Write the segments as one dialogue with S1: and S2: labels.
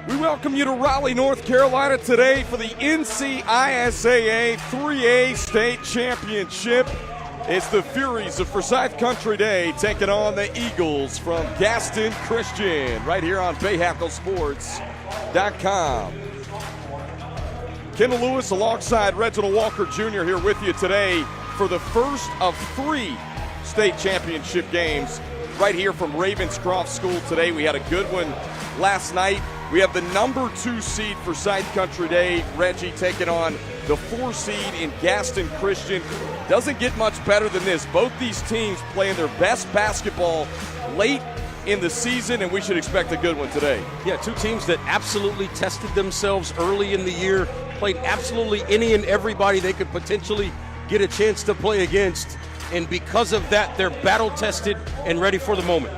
S1: We welcome you to Raleigh, North Carolina today for the NCISAA 3A State Championship. It's the Furies of Forsyth Country Day taking on the Eagles from Gaston Christian right here on BayHackleSports.com. Kendall Lewis alongside Reginald Walker Jr. here with you today for the first of 3 state championship games right here from Ravenscroft School today. We had a good one last night. We have the number 2 seed for Forsyth Country Day, Reggie, taking on the 4 seed in Gaston Christian. Doesn't get much better than this. Both these teams playing their best basketball late in the season, and we should expect a good one today.
S2: Yeah, 2 teams that absolutely tested themselves early in the year, played absolutely any and everybody they could potentially get a chance to play against, and because of that, they're battle-tested and ready for the moment.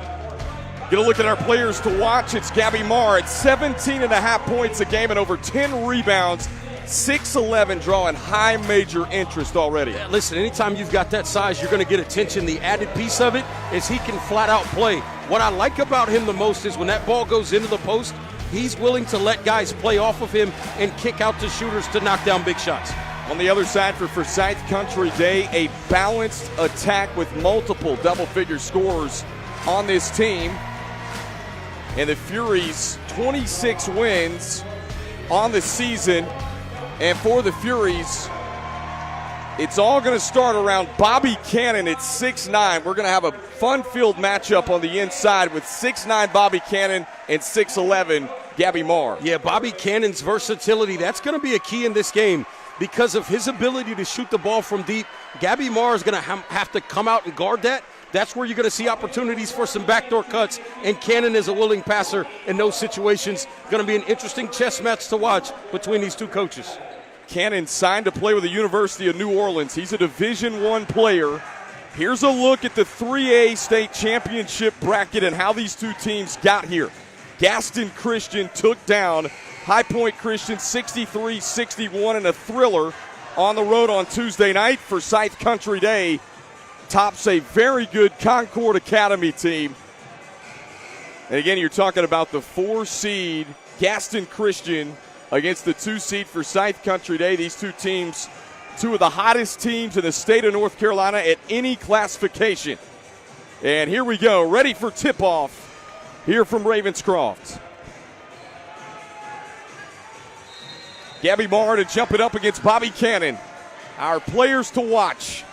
S1: Get a look at our players to watch. It's Gabby Marr at 17.5 points a game and over 10 rebounds. 6'11", drawing high major interest already.
S2: Yeah, listen, anytime you've got that size, you're going to get attention. The added piece of it is he can flat out play. What I like about him the most is when that ball goes into the post, he's willing to let guys play off of him and kick out to shooters to knock down big shots.
S1: On the other side for Forsyth Country Day, a balanced attack with multiple double-figure scorers on this team. And the Furies, 26 wins on the season. And for the Furies, it's all going to start around Bobby Cannon at 6'9". We're going to have a fun-filled matchup on the inside with 6'9" Bobby Cannon and 6'11" Gabby Marr.
S2: Yeah, Bobby Cannon's versatility, that's going to be a key in this game because of his ability to shoot the ball from deep. Gabby Marr is going to have to come out and guard that. That's where you're going to see opportunities for some backdoor cuts, and Cannon is a willing passer in those situations. Going to be an interesting chess match to watch between these 2 coaches.
S1: Cannon signed to play with the University of New Orleans. He's a Division I player. Here's a look at the 3A state championship bracket and how these 2 teams got here. Gaston Christian took down High Point Christian 63-61 in a thriller on the road on Tuesday night. Forsyth Country Day tops a very good Concord Academy team. And again, you're talking about the 4 seed Gaston Christian against the 2 seed Forsyth Country Day. These 2 teams, 2 of the hottest teams in the state of North Carolina at any classification. And here we go, ready for tip-off here from Ravenscroft. Gabby Marr to jump it up against Bobby Cannon. Our players to watch.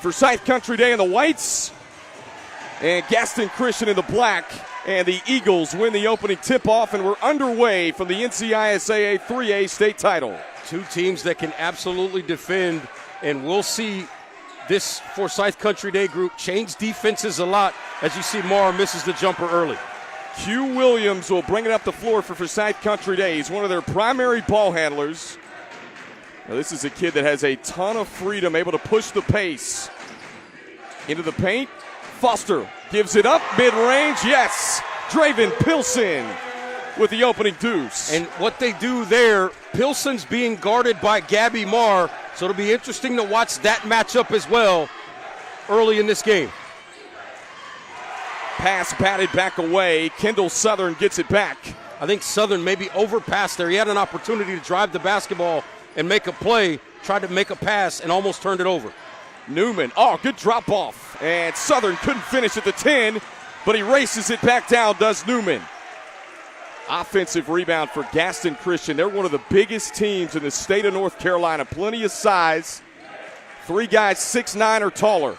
S1: Forsyth Country Day in the whites and Gaston Christian in the black. And the Eagles win the opening tip-off, and we're underway from the NCISAA 3A state title.
S2: 2 teams that can absolutely defend, and we'll see this Forsyth Country Day group change defenses a lot as you see Marr misses the jumper early.
S1: Q Williams will bring it up the floor for Forsyth Country Day. He's one of their primary ball handlers. Now, this is a kid that has a ton of freedom, able to push the pace into the paint. Foster gives it up, mid-range, yes. Draven Pilson with the opening deuce.
S2: And what they do there, Pilson's being guarded by Gabby Marr, so it'll be interesting to watch that matchup as well early in this game.
S1: Pass batted back away. Kendall Southern gets it back.
S2: I think Southern maybe overpassed there. He had an opportunity to drive the basketball and make a play, tried to make a pass, and almost turned it over.
S1: Newman, good drop off. And Southern couldn't finish at the 10, but he races it back down, does Newman. Offensive rebound for Gaston Christian. They're one of the biggest teams in the state of North Carolina. Plenty of size. 3 guys 6'9" or taller.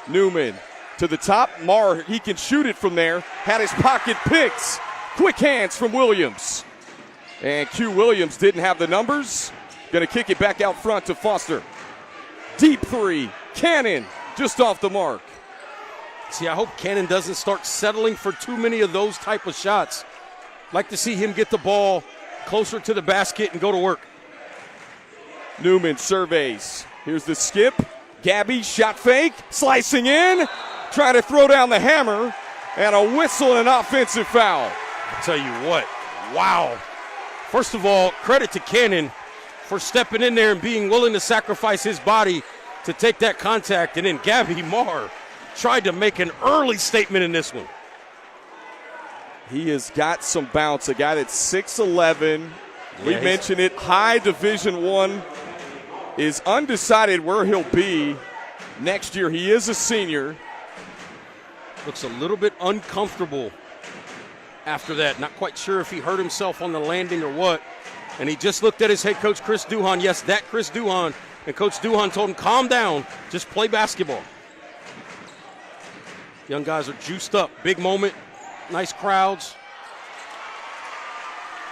S1: Newman to the top. Marr, he can shoot it from there. Had his pocket picked. Quick hands from Williams. And Q Williams didn't have the numbers. Going to kick it back out front to Foster. Deep 3. Cannon just off the mark.
S2: See, I hope Cannon doesn't start settling for too many of those type of shots. Like to see him get the ball closer to the basket and go to work.
S1: Newman surveys. Here's the skip. Gabby, shot fake, slicing in, trying to throw down the hammer, and a whistle and an offensive foul.
S2: I'll tell you what, wow. First of all, credit to Cannon for stepping in there and being willing to sacrifice his body to take that contact. And then Gabby Marr tried to make an early statement in this one.
S1: He has got some bounce. A guy that's 6'11". We mentioned it. High Division I, is undecided where he'll be next year. He is a senior.
S2: Looks a little bit uncomfortable after that. Not quite sure if he hurt himself on the landing or what. And he just looked at his head coach, Chris Duhon. Yes, that Chris Duhon. And Coach Duhon told him, calm down, just play basketball. Young guys are juiced up. Big moment, nice crowds.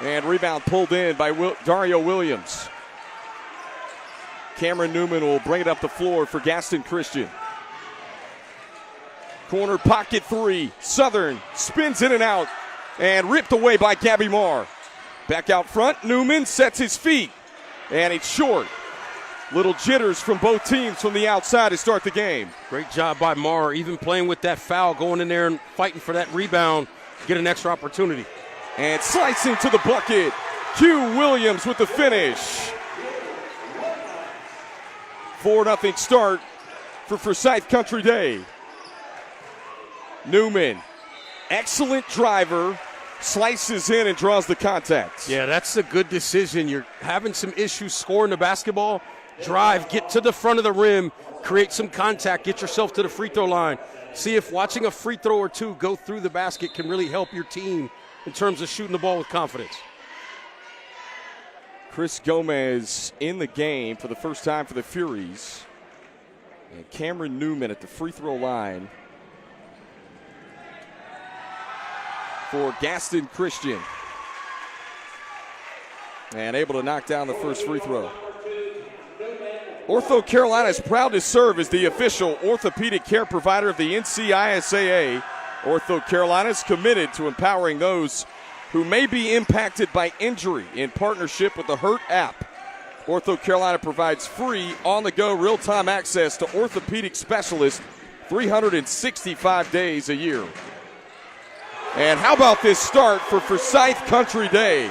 S1: And rebound pulled in by Dario Williams. Cameron Newman will bring it up the floor for Gaston Christian. Corner pocket three. Southern spins in and out and ripped away by Gabby Marr. Back out front, Newman sets his feet, and it's short. Little jitters from both teams from the outside to start the game.
S2: Great job by Marr, even playing with that foul, going in there and fighting for that rebound, get an extra opportunity.
S1: And slicing to the bucket, Q Williams with the finish. 4-0 start for Forsyth Country Day. Newman, excellent driver, slices in and draws the contact.
S2: Yeah, that's a good decision. You're having some issues scoring the basketball. Drive, get to the front of the rim, create some contact, get yourself to the free throw line. See if watching a free throw or two go through the basket can really help your team in terms of shooting the ball with confidence.
S1: Chris Gomez in the game for the first time for the Furies. And Cameron Newman at the free throw line for Gaston Christian. And able to knock down the first free throw. Ortho Carolina is proud to serve as the official orthopedic care provider of the NCISAA. Ortho Carolina is committed to empowering those who may be impacted by injury in partnership with the Hurt app. Ortho Carolina provides free, on-the-go, real-time access to orthopedic specialists 365 days a year. And how about this start for Forsyth Country Day?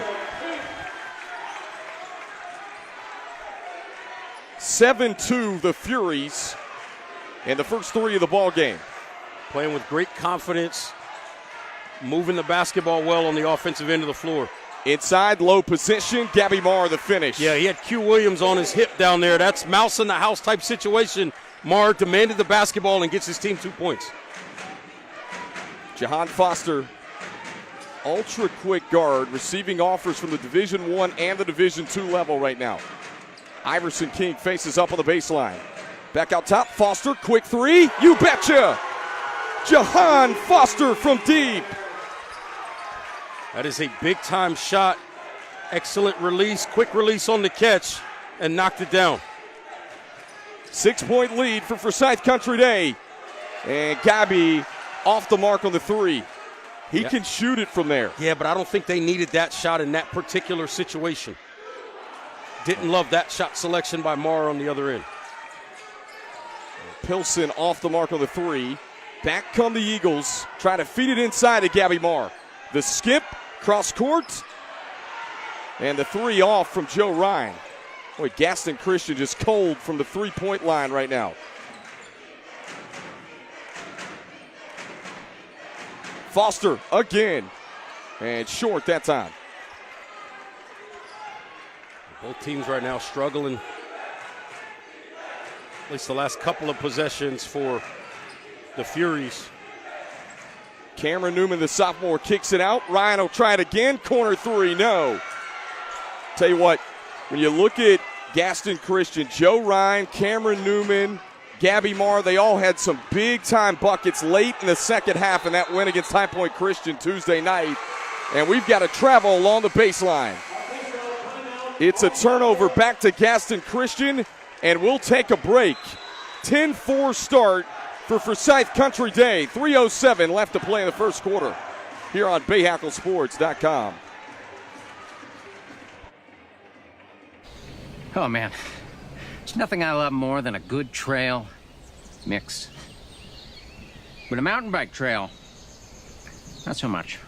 S1: 7-2 the Furies in the first three of the ball game.
S2: Playing with great confidence, moving the basketball well on the offensive end of the floor.
S1: Inside, low position, Gabby Marr the finish.
S2: Yeah, he had Q Williams on his hip down there. That's mouse in the house type situation. Marr demanded the basketball and gets his team 2 points.
S1: Jahan Foster, ultra quick guard, receiving offers from the Division I and the Division II level right now. Iverson King faces up on the baseline. Back out top, Foster, quick three, you betcha! Jahan Foster from deep.
S2: That is a big-time shot. Excellent release, quick release on the catch, and knocked it down.
S1: 6-point lead for Forsyth Country Day. And Gabby off the mark on the three. He can shoot it from there.
S2: Yeah, but I don't think they needed that shot in that particular situation. Didn't love that shot selection by Marr on the other end.
S1: Pilson off the mark on the three. Back come the Eagles. Try to feed it inside to Gabby Marr. The skip, cross court. And the three off from Joe Ryan. Boy, Gaston Christian just cold from the three-point line right now. Foster again. And short that time.
S2: Both teams right now struggling, at least the last couple of possessions for the Furies.
S1: Cameron Newman, the sophomore, kicks it out. Ryan will try it again. Corner three, no. Tell you what, when you look at Gaston Christian, Joe Ryan, Cameron Newman, Gabby Marr, they all had some big-time buckets late in the second half in that win against High Point Christian Tuesday night. And we've got to travel along the baseline. It's a turnover back to Gaston Christian, and we'll take a break. 10-4 start for Forsyth Country Day. 3:07 left to play in the first quarter here on BayHackleSports.com.
S3: Oh, man. There's nothing I love more than a good trail mix. But a mountain bike trail, not so much.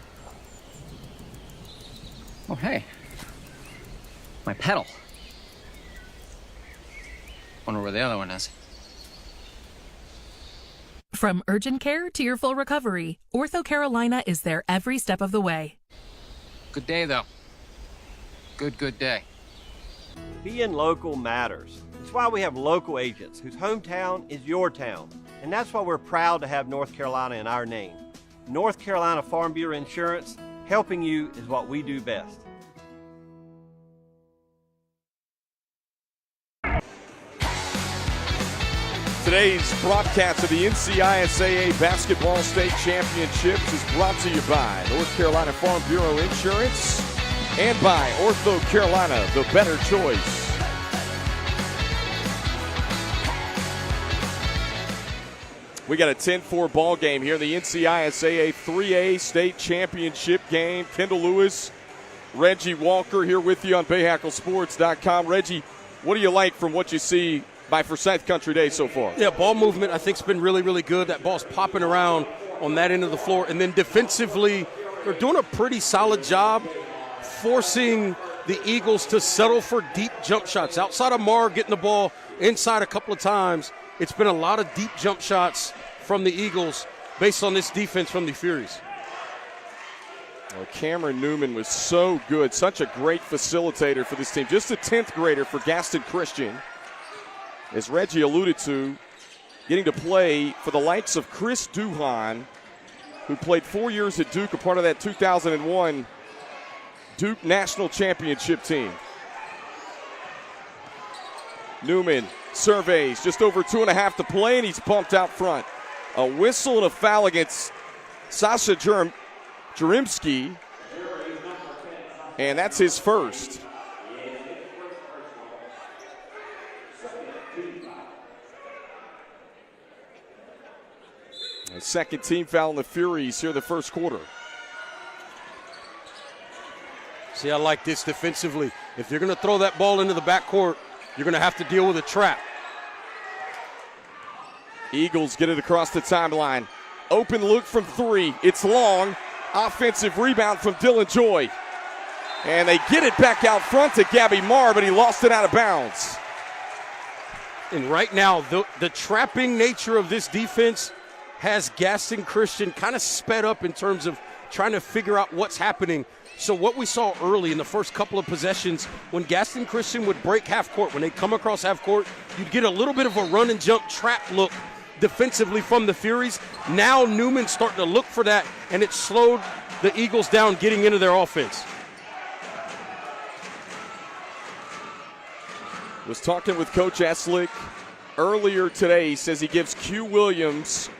S3: Oh, hey. My pedal. Wonder where the other one is.
S4: From urgent care to your full recovery, Ortho Carolina is there every step of the way.
S3: Good day, though. Good day.
S5: Being local matters. It's why we have local agents whose hometown is your town. And that's why we're proud to have North Carolina in our name. North Carolina Farm Bureau Insurance, helping you is what we do best.
S1: Today's broadcast of the NCISAA Basketball State Championships is brought to you by North Carolina Farm Bureau Insurance and by Ortho Carolina, the better choice. We got a 10-4 ball game here, the NCISAA 3A State Championship game. Kendall Lewis, Reggie Walker here with you on BayHackleSports.com. Reggie, what do you like from what you see by Forsyth Country Day so far?
S2: Yeah, ball movement I think has been really, really good. That ball's popping around on that end of the floor. And then defensively, they're doing a pretty solid job forcing the Eagles to settle for deep jump shots. Outside of Marr getting the ball inside a couple of times, it's been a lot of deep jump shots from the Eagles based on this defense from the Furies.
S1: Well, Cameron Newman was so good, such a great facilitator for this team. Just a 10th grader for Gaston Christian. As Reggie alluded to, getting to play for the likes of Chris Duhon, who played 4 years at Duke, a part of that 2001 Duke National Championship team. Newman surveys, just over 2.5 to play, and he's bumped out front. A whistle and a foul against Sasha Jerimski, and that's his first. A second team foul in the Furies here in the first quarter.
S2: See, I like this defensively. If you're going to throw that ball into the backcourt, you're going to have to deal with a trap.
S1: Eagles get it across the timeline. Open look from three. It's long. Offensive rebound from Dylan Joy. And they get it back out front to Gabby Marr, but he lost it out of bounds.
S2: And right now, the trapping nature of this defense has Gaston Christian kind of sped up in terms of trying to figure out what's happening. So what we saw early in the first couple of possessions, when Gaston Christian would break half court, when they come across half court, you'd get a little bit of a run and jump trap look defensively from the Furies. Now Newman's starting to look for that, and it slowed the Eagles down getting into their offense.
S1: Was talking with Coach Eslick earlier today. He says he gives Q Williams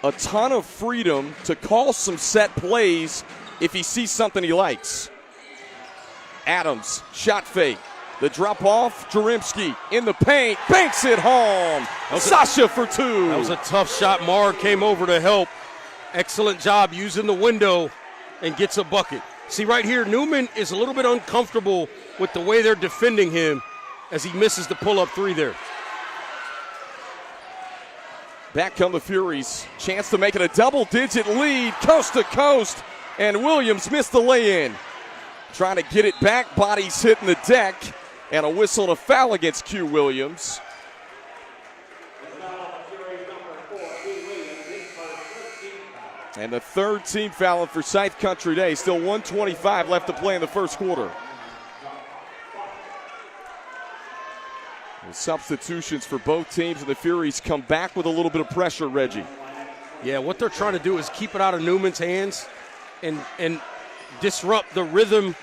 S1: a ton of freedom to call some set plays if he sees something he likes. Adams, shot fake. The drop off, Jerimski in the paint, banks it home. Sasha for two.
S2: That was a tough shot. Marr came over to help. Excellent job using the window and gets a bucket. See right here, Newman is a little bit uncomfortable with the way they're defending him as he misses the pull-up three there.
S1: Back come the Furies. Chance to make it a double-digit lead, coast to coast, and Williams missed the lay-in. Trying to get it back, bodies hitting the deck, and a whistle and a foul against Q Williams. And the third team foul for Forsyth Country Day. Still 1:25 left to play in the first quarter. And substitutions for both teams, and the Furies come back with a little bit of pressure, Reggie.
S2: Yeah, what they're trying to do is keep it out of Newman's hands and disrupt the rhythm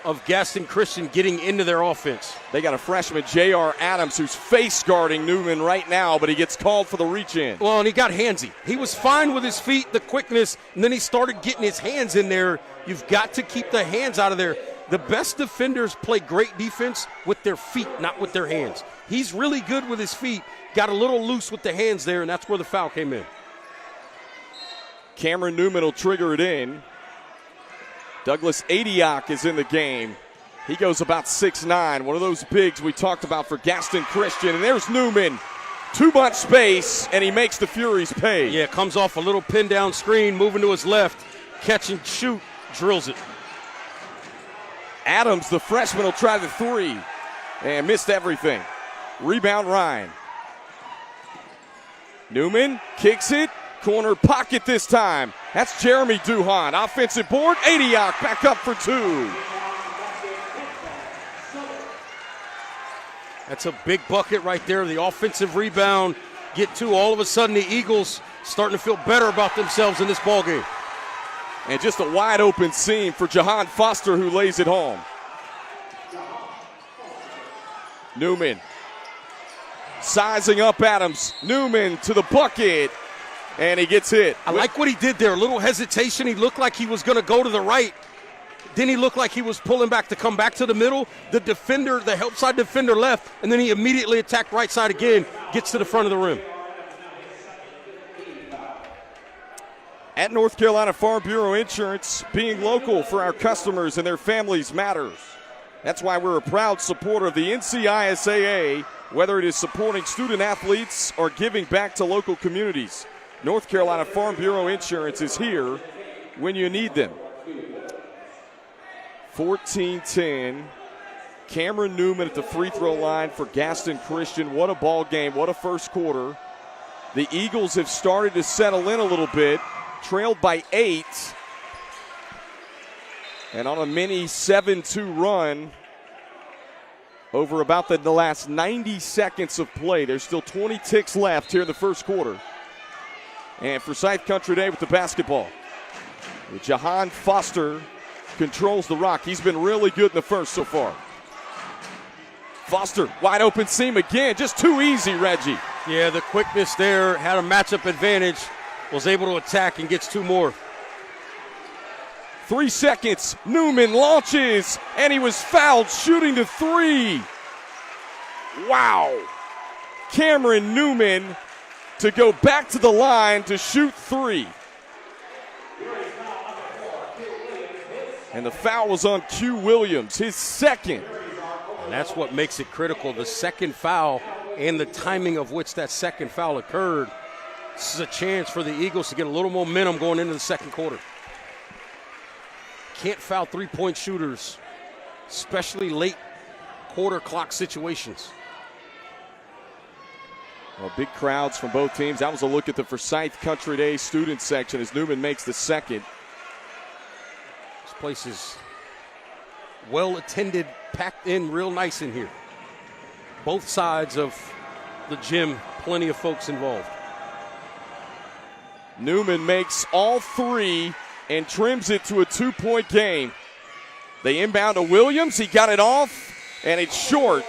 S2: of Gaston Christian getting into their offense.
S1: They got a freshman, J.R. Adams, who's face guarding Newman right now, but he gets called for the reach-in.
S2: Well, and he got handsy. He was fine with his feet, the quickness, and then he started getting his hands in there. You've got to keep the hands out of there. The best defenders play great defense with their feet, not with their hands. He's really good with his feet, got a little loose with the hands there, and that's where the foul came in.
S1: Cameron Newman will trigger it in. Douglas Adiak is in the game. He goes about 6'9", one of those bigs we talked about for Gaston Christian. And there's Newman. Too much space, and he makes the Furies pay.
S2: Yeah, comes off a little pin down screen, moving to his left, catch and shoot, drills it.
S1: Adams, the freshman, will try the three and missed everything. Rebound Ryan. Newman kicks it. Corner pocket this time. That's Jeremy Duhan. Offensive board. Adiak back up for 2.
S2: That's a big bucket right there. The offensive rebound. Get 2. All of a sudden, the Eagles starting to feel better about themselves in this ballgame.
S1: And just a wide open seam for Jahan Foster, who lays it home. Newman sizing up Adams. Newman to the bucket, and he gets hit.
S2: I like what he did there. A little hesitation. He looked like he was going to go to the right. Then he looked like he was pulling back to come back to the middle. The defender, the help side defender left, and then he immediately attacked right side again, gets to the front of the rim.
S1: At North Carolina Farm Bureau Insurance, being local for our customers and their families matters. That's why we're a proud supporter of the NCISAA, whether it is supporting student athletes or giving back to local communities. North Carolina Farm Bureau Insurance is here when you need them. 14-10. Cameron Newman at the free throw line for Gaston Christian. What a ball game. What a first quarter. The Eagles have started to settle in a little bit, trailed by 8. And on a mini 7-2 run over about the last 90 seconds of play. There's still 20 ticks left here in the first quarter. And Forsyth Country Day with the basketball. Jahan Foster controls the rock. He's been really good in the first so far. Foster, wide open seam again. Just too easy, Reggie.
S2: Yeah, the quickness there, had a matchup advantage, was able to attack and gets 2 more.
S1: 3 seconds. Newman launches, and he was fouled shooting the 3. Wow. Cameron Newman to go back to the line to shoot 3. And the foul was on Q Williams, his second.
S2: And that's what makes it critical, the second foul and the timing of which that second foul occurred. This is a chance for the Eagles to get a little momentum going into the second quarter. Can't foul three-point shooters, especially late quarter clock situations.
S1: Well, big crowds from both teams. That was a look at the Forsyth Country Day student section as Newman makes the second.
S2: This place is well attended, packed in real nice in here. Both sides of the gym, plenty of folks involved.
S1: Newman makes all 3 and trims it to a 2-point game. They inbound to Williams. He got it off, and it's short.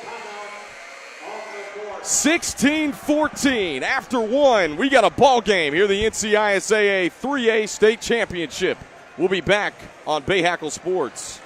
S1: 16-14. After 1, we got a ball game here, the NCISAA 3A State Championship. We'll be back on Bayhackle Sports.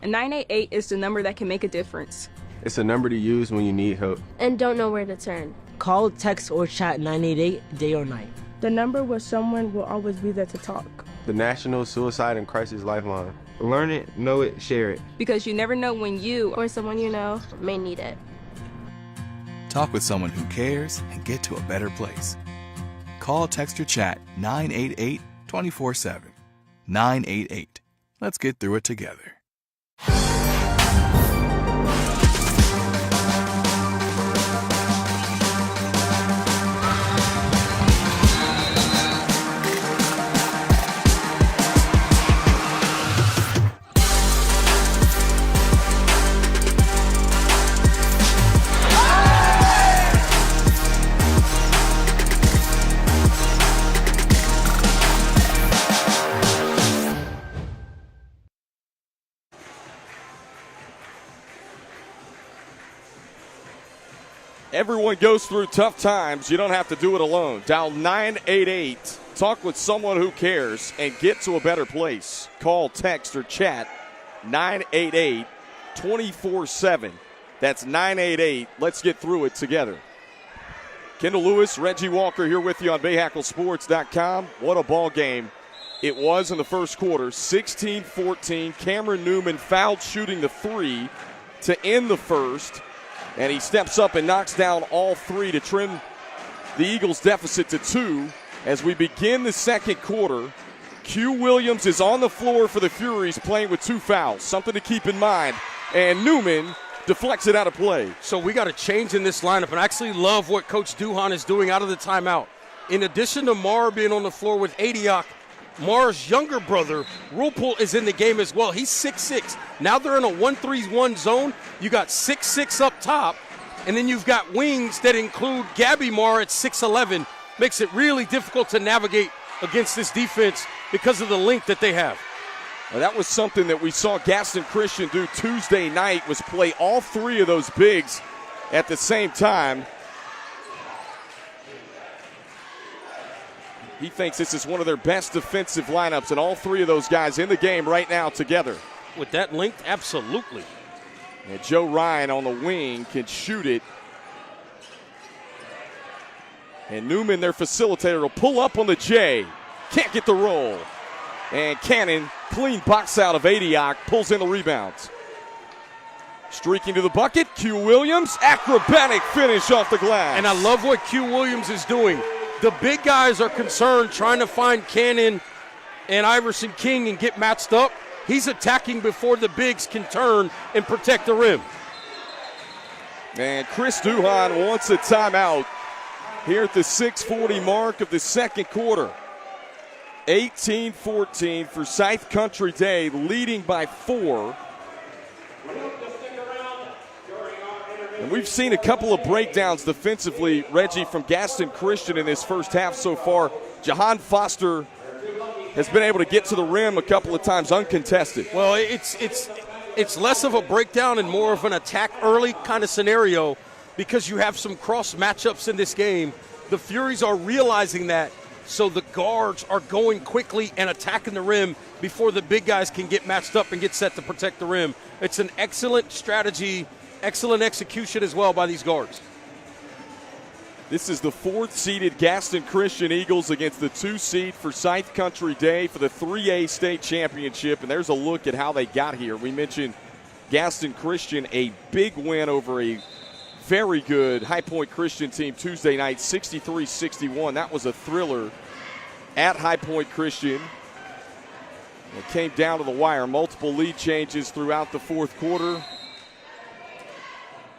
S6: A 988 is the number that can make a difference.
S7: It's a number to use when you need help
S8: and don't know where to turn.
S9: Call, text, or chat 988 day or night.
S10: The number where someone will always be there to talk.
S7: The National Suicide and Crisis Lifeline. Learn it, know it, share it.
S6: Because you never know when you
S8: or someone you know may need it.
S11: Talk with someone who cares and get to a better place. Call, text, or chat 988 24/7. 988. Let's get through it together.
S1: Everyone goes through tough times. You don't have to do it alone. Dial 988. Talk with someone who cares and get to a better place. Call, text, or chat 988 24/7. That's 988. Let's get through it together. Kendall Lewis, Reggie Walker here with you on BayhackleSports.com. What a ball game It was in the first quarter, 16-14. Cameron Newman fouled shooting the three to end the first, and he steps up and knocks down all three to trim the Eagles' deficit to 2 as we begin the second quarter. Q Williams is on the floor for the Furies playing with 2 fouls, something to keep in mind, and Newman deflects it out of play.
S2: So we got a change in this lineup, and I actually love what Coach Duhan is doing out of the timeout. In addition to Mar being on the floor with Adiak, Mar's younger brother, Rupel, is in the game as well. He's 6'6". Now they're in a 1-3-1 zone. You got 6'6" up top, and then you've got wings that include Gabby Mar at 6'11". Makes it really difficult to navigate against this defense because of the length that they have.
S1: Well, that was something that we saw Gaston Christian do Tuesday night, was play all 3 of those bigs at the same time. He thinks this is one of their best defensive lineups, and all 3 of those guys in the game right now together.
S2: With that length, absolutely.
S1: And Joe Ryan on the wing can shoot it. And Newman, their facilitator, will pull up on the J. Can't get the roll. And Cannon, clean box out of Adiak, pulls in the rebounds. Streaking to the bucket, Q Williams, acrobatic finish off the glass.
S2: And I love what Q Williams is doing. The big guys are concerned trying to find Cannon and Iverson King and get matched up. He's attacking before the bigs can turn and protect the rim.
S1: And Chris Duhan wants a timeout here at the 6:40 mark of the second quarter. 18-14 for Forsyth Country Day, leading by 4. And we've seen a couple of breakdowns defensively, Reggie, from Gaston Christian in this first half so far. Jahan Foster has been able to get to the rim a couple of times uncontested.
S2: Well, it's less of a breakdown and more of an attack early kind of scenario because you have some cross matchups in this game. The Furies are realizing that, so the guards are going quickly and attacking the rim before the big guys can get matched up and get set to protect the rim. It's an excellent strategy, excellent execution as well by these guards.
S1: This is the 4th-seeded Gaston Christian Eagles against the 2-seed Forsyth Country Day for the 3A state championship, and there's a look at how they got here. We mentioned Gaston Christian, a big win over a very good High Point Christian team Tuesday night, 63-61. That was a thriller at High Point Christian. It came down to the wire. Multiple lead changes throughout the fourth quarter.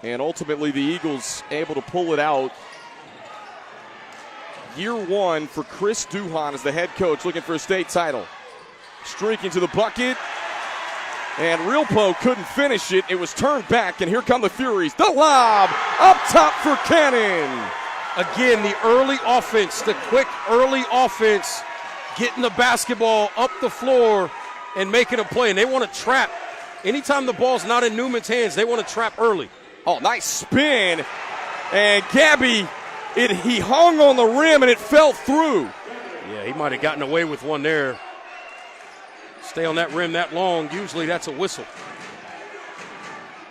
S1: And ultimately the Eagles able to pull it out. Year 1 for Chris Duhan as the head coach looking for a state title. Streaking to the bucket. And Realpo couldn't finish it. It was turned back, and here come the Furies. The lob up top for Cannon.
S2: Again, the early offense, the quick early offense, getting the basketball up the floor and making a play. And they want to trap. Anytime the ball's not in Newman's hands, they want to trap early.
S1: Oh, nice spin. And Gabby, he hung on the rim, and it fell through.
S2: Yeah, he might have gotten away with one there. Stay on that rim that long, usually that's a whistle.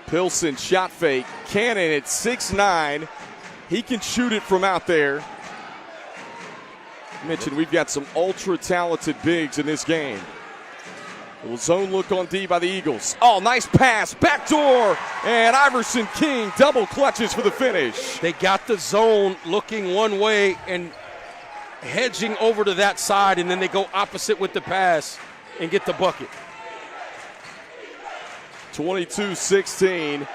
S1: Pilson shot fake. Cannon at 6'9". He can shoot it from out there. I mentioned we've got some ultra-talented bigs in this game. Little zone look on D by the Eagles. Oh, nice pass, backdoor, and Iverson King double clutches for the finish.
S2: They got the zone looking one way and hedging over to that side, and then they go opposite with the pass and get the bucket.
S1: 22-16.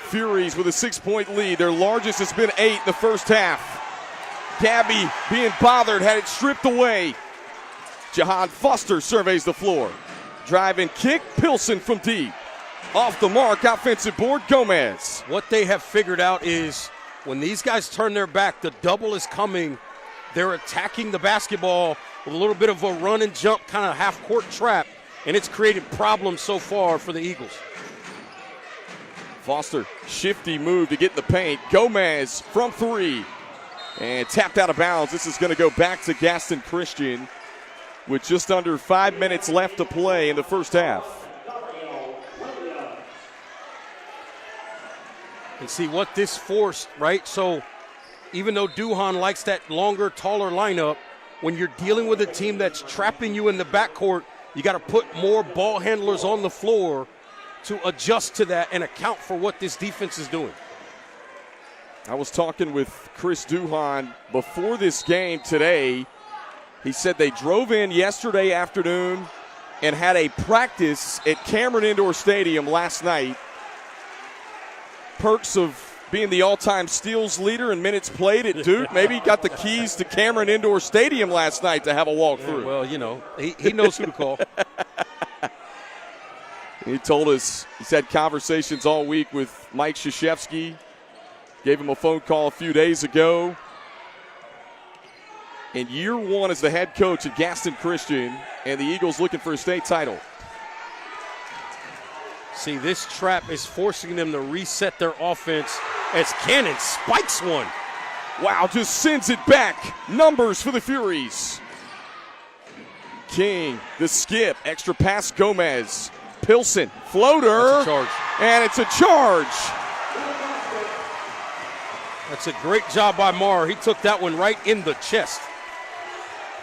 S1: Furies with a 6-point lead. Their largest has been 8 in the first half. Gabby being bothered, had it stripped away. Jahan Foster surveys the floor. Drive and kick, Pilson from deep. Off the mark, offensive board, Gomez.
S2: What they have figured out is when these guys turn their back, the double is coming. They're attacking the basketball with a little bit of a run and jump kind of half-court trap, and it's created problems so far for the Eagles.
S1: Foster, shifty move to get in the paint. Gomez from 3. And tapped out of bounds. This is going to go back to Gaston Christian with just under 5 minutes left to play in the first half.
S2: And see what this forced, right? So even though Duhan likes that longer, taller lineup, when you're dealing with a team that's trapping you in the backcourt, you got to put more ball handlers on the floor to adjust to that and account for what this defense is doing.
S1: I was talking with Chris Duhon before this game today. He said they drove in yesterday afternoon and had a practice at Cameron Indoor Stadium last night. Perks of being the all-time steals leader in minutes played at Duke. Maybe he got the keys to Cameron Indoor Stadium last night to have a walkthrough.
S2: Yeah, well, you know, he knows who to call.
S1: He told us he's had conversations all week with Mike Krzyzewski. Gave him a phone call a few days ago. In year one as the head coach at Gaston Christian, and the Eagles looking for a state title.
S2: See, this trap is forcing them to reset their offense as Cannon spikes one.
S1: Wow, just sends it back. Numbers for the Furies. King, the skip, extra pass Gomez. Pilson, floater.
S2: That's a charge.
S1: And it's a charge.
S2: That's a great job by Marr. He took that one right in the chest.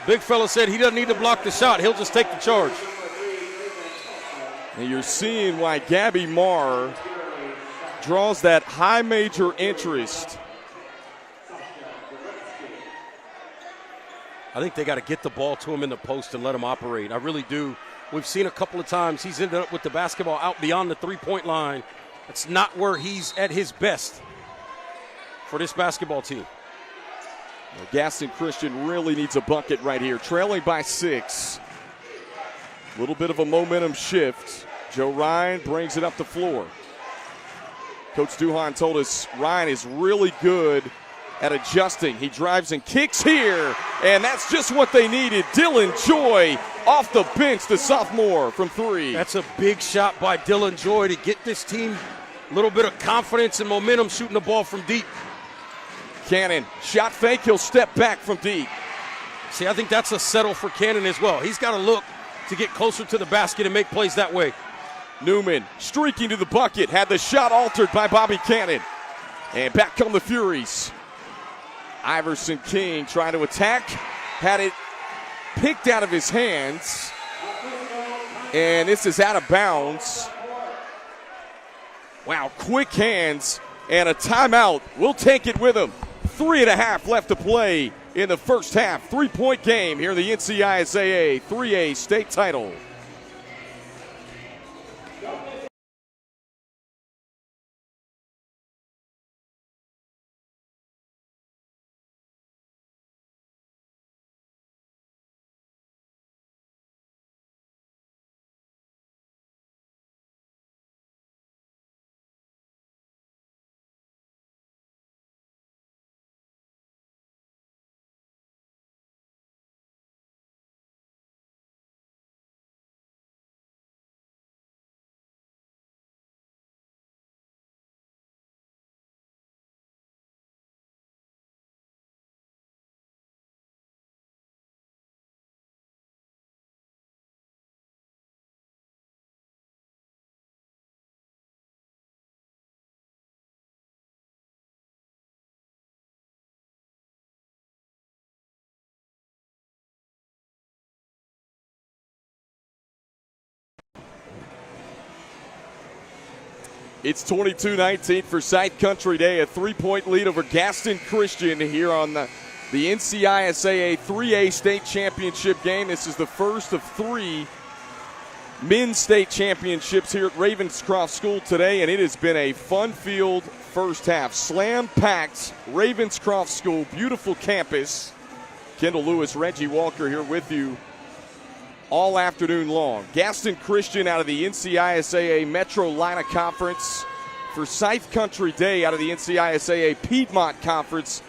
S2: Big fella said he doesn't need to block the shot. He'll just take the charge.
S1: And you're seeing why Gabby Marr draws that high major interest.
S2: I think they got to get the ball to him in the post and let him operate. I really do. We've seen a couple of times he's ended up with the basketball out beyond the three-point line. It's not where he's at his best for this basketball team.
S1: Well, Gaston Christian really needs a bucket right here. Trailing by 6. A little bit of a momentum shift. Joe Ryan brings it up the floor. Coach Duhon told us Ryan is really good at adjusting. He drives and kicks here, and that's just what they needed. Dylan Joy off the bench, the sophomore from 3.
S2: That's a big shot by Dylan Joy to get this team a little bit of confidence and momentum shooting the ball from deep.
S1: Cannon, shot fake, he'll step back from deep.
S2: See, I think that's a settle for Cannon as well. He's got to look to get closer to the basket and make plays that way.
S1: Newman streaking to the bucket, had the shot altered by Bobby Cannon. And back come the Furies. Iverson King trying to attack, had it picked out of his hands. And this is out of bounds. Wow, quick hands and a timeout. We'll take it with him. 3.5 left to play in the first half. 3-point game here in the NCISAA 3A state title. It's 22-19 Forsyth Country Day, a 3-point lead over Gaston Christian here on the NCISAA 3A state championship game. This is the first of 3 men's state championships here at Ravenscroft School today, and it has been a fun-filled first half. Slam-packed Ravenscroft School, beautiful campus. Kendall Lewis, Reggie Walker here with you all afternoon long. Gaston Christian out of the NCISAA Metro Lina Conference. Forsyth Country Day out of the NCISAA Piedmont Conference.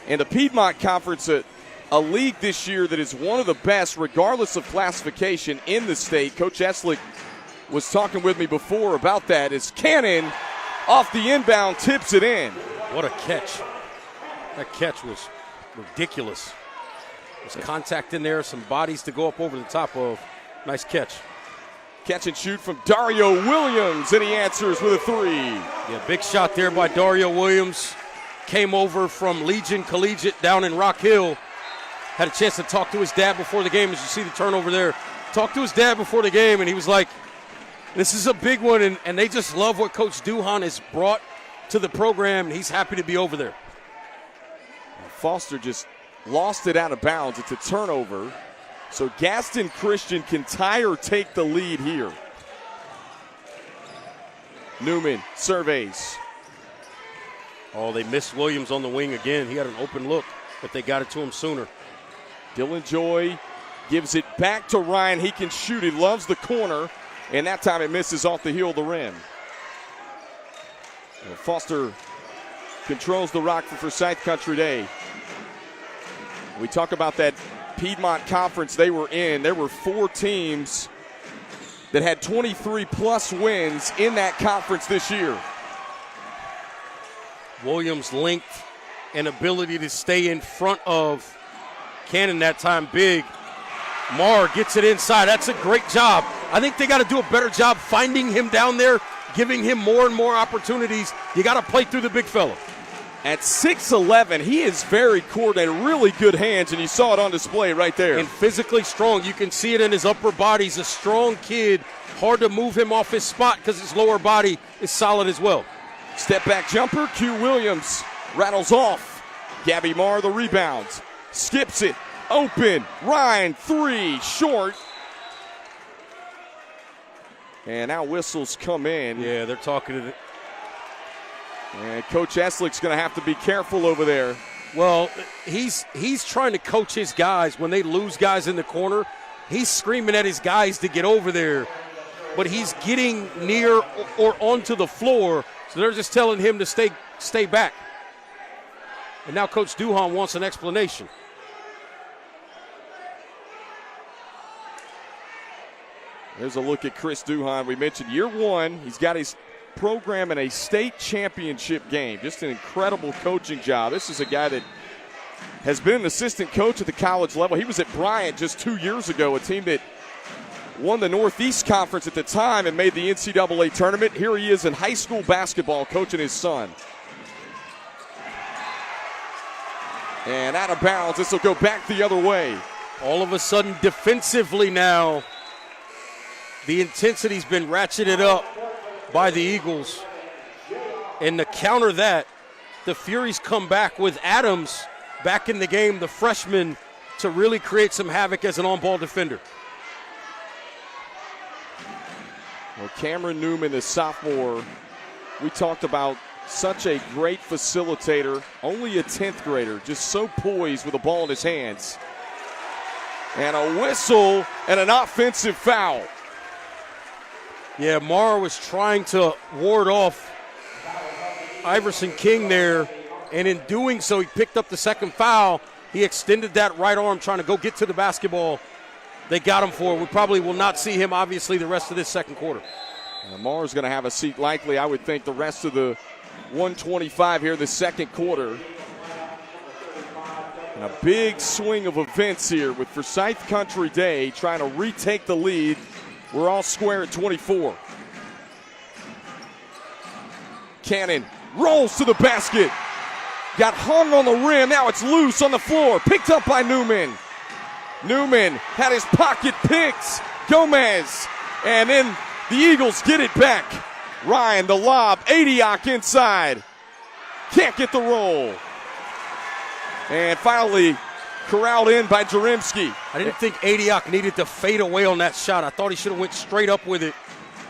S1: And the Piedmont Conference, a league this year that is one of the best regardless of classification in the state. Coach Eslick was talking with me before about that as Cannon off the inbound tips it in.
S2: What a catch. That catch was ridiculous. There's contact in there, some bodies to go up over the top of. Nice catch.
S1: Catch and shoot from Dario Williams, and he answers with a 3.
S2: Yeah, big shot there by Dario Williams. Came over from Legion Collegiate down in Rock Hill had a chance to talk to his dad before the game, as you see the turnover there. Talked to his dad before the game, and he was like, this is a big one, and they just love what Coach Duhan has brought to the program, and he's happy to be over there.
S1: Foster just lost it out of bounds. It's a turnover. So Gaston Christian can tie or take the lead here. Newman surveys.
S2: Oh, they missed Williams on the wing again. He had an open look, but they got it to him sooner.
S1: Dylan Joy gives it back to Ryan. He can shoot. He loves the corner, and that time it misses off the heel of the rim. Well, Foster controls the rock for Forsyth Country Day. We talk about that Piedmont Conference they were in. There were 4 teams that had 23-plus wins in that conference this year.
S2: Williams' length and ability to stay in front of Cannon that time big. Marr gets it inside. That's a great job. I think they got to do a better job finding him down there, giving him more and more opportunities. You got to play through the big fella.
S1: At 6'11", he is very coordinated, really good hands, and you saw it on display right there.
S2: And physically strong. You can see it in his upper body. He's a strong kid. Hard to move him off his spot because his lower body is solid as well.
S1: Step back jumper, Q Williams rattles off. Gabby Marr the rebound. Skips it, open, Ryan, 3, short. And now whistles come in.
S2: Yeah, they're talking to the...
S1: And Coach Eslick's going to have to be careful over there.
S2: Well, he's trying to coach his guys when they lose guys in the corner. He's screaming at his guys to get over there, but he's getting near or onto the floor, so they're just telling him to stay back. And now Coach Duhan wants an explanation.
S1: There's a look at Chris Duhan. We mentioned year 1. He's got his program in a state championship game. Just an incredible coaching job. This is a guy that has been an assistant coach at the college level. He was at Bryant just 2 years ago, a team that won the Northeast Conference at the time and made the NCISAA tournament. Here he is in high school basketball coaching his son. And out of bounds. This will go back the other way.
S2: All of a sudden, defensively now, the intensity's been ratcheted up by the Eagles. And to counter that, the Furies come back with Adams back in the game, the freshman, to really create some havoc as an on-ball defender.
S1: Well, Cameron Newman, the sophomore, we talked about such a great facilitator, only a 10th grader, just so poised with the ball in his hands. And a whistle and an offensive foul.
S2: Yeah, Marr was trying to ward off Iverson King there, and in doing so, he picked up the second foul. He extended that right arm trying to go get to the basketball. They got him for it. We probably will not see him, obviously, the rest of this second quarter.
S1: Marr's going to have a seat likely, I would think, the rest of the 125 here, the second quarter. And a big swing of events here with Forsyth Country Day trying to retake the lead. We're all square at 24. Cannon rolls to the basket. Got hung on the rim. Now it's loose on the floor. Picked up by Newman. Newman had his pocket picked. Gomez. And then the Eagles get it back. Ryan, the lob. Adiak inside. Can't get the roll. And finally corralled in by Jaremski.
S2: I didn't think Adiak needed to fade away on that shot. I thought he should have went straight up with it.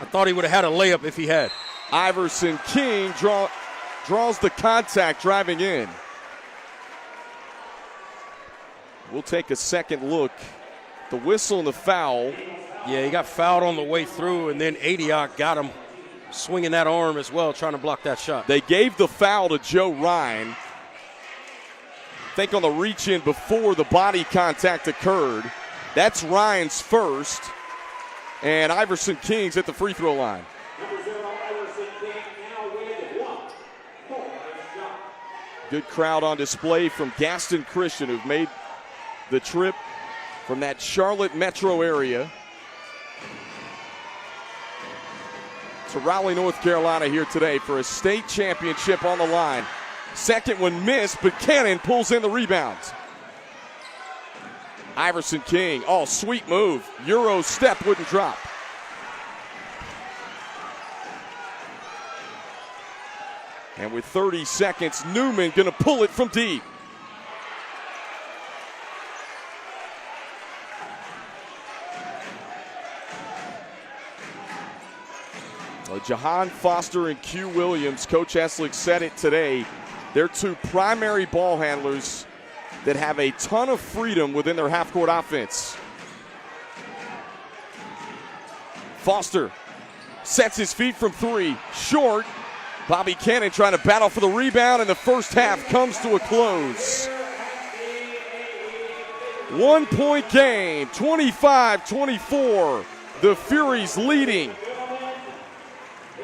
S2: I thought he would have had a layup if he had.
S1: Iverson King draws the contact driving in. We'll take a second look. The whistle and the foul.
S2: Yeah, he got fouled on the way through, and then Adiak got him swinging that arm as well, trying to block that shot.
S1: They gave the foul to Joe Ryan. I think on the reach-in before the body contact occurred. That's Ryan's first. And Iverson King's at the free throw line. Good crowd on display from Gaston Christian, who've made the trip from that Charlotte metro area to Raleigh, North Carolina here today for a state championship on the line. Second one missed, but Cannon pulls in the rebound. Iverson King. Oh, sweet move. Euro step wouldn't drop. And with 30 seconds, Newman going to pull it from deep. Jahan Foster and Q Williams, Coach Eslick said it today, they're two primary ball handlers that have a ton of freedom within their half-court offense. Foster sets his feet from three, short. Bobby Cannon trying to battle for the rebound, and the first half comes to a close. 1 point game, 25-24. The Furies leading.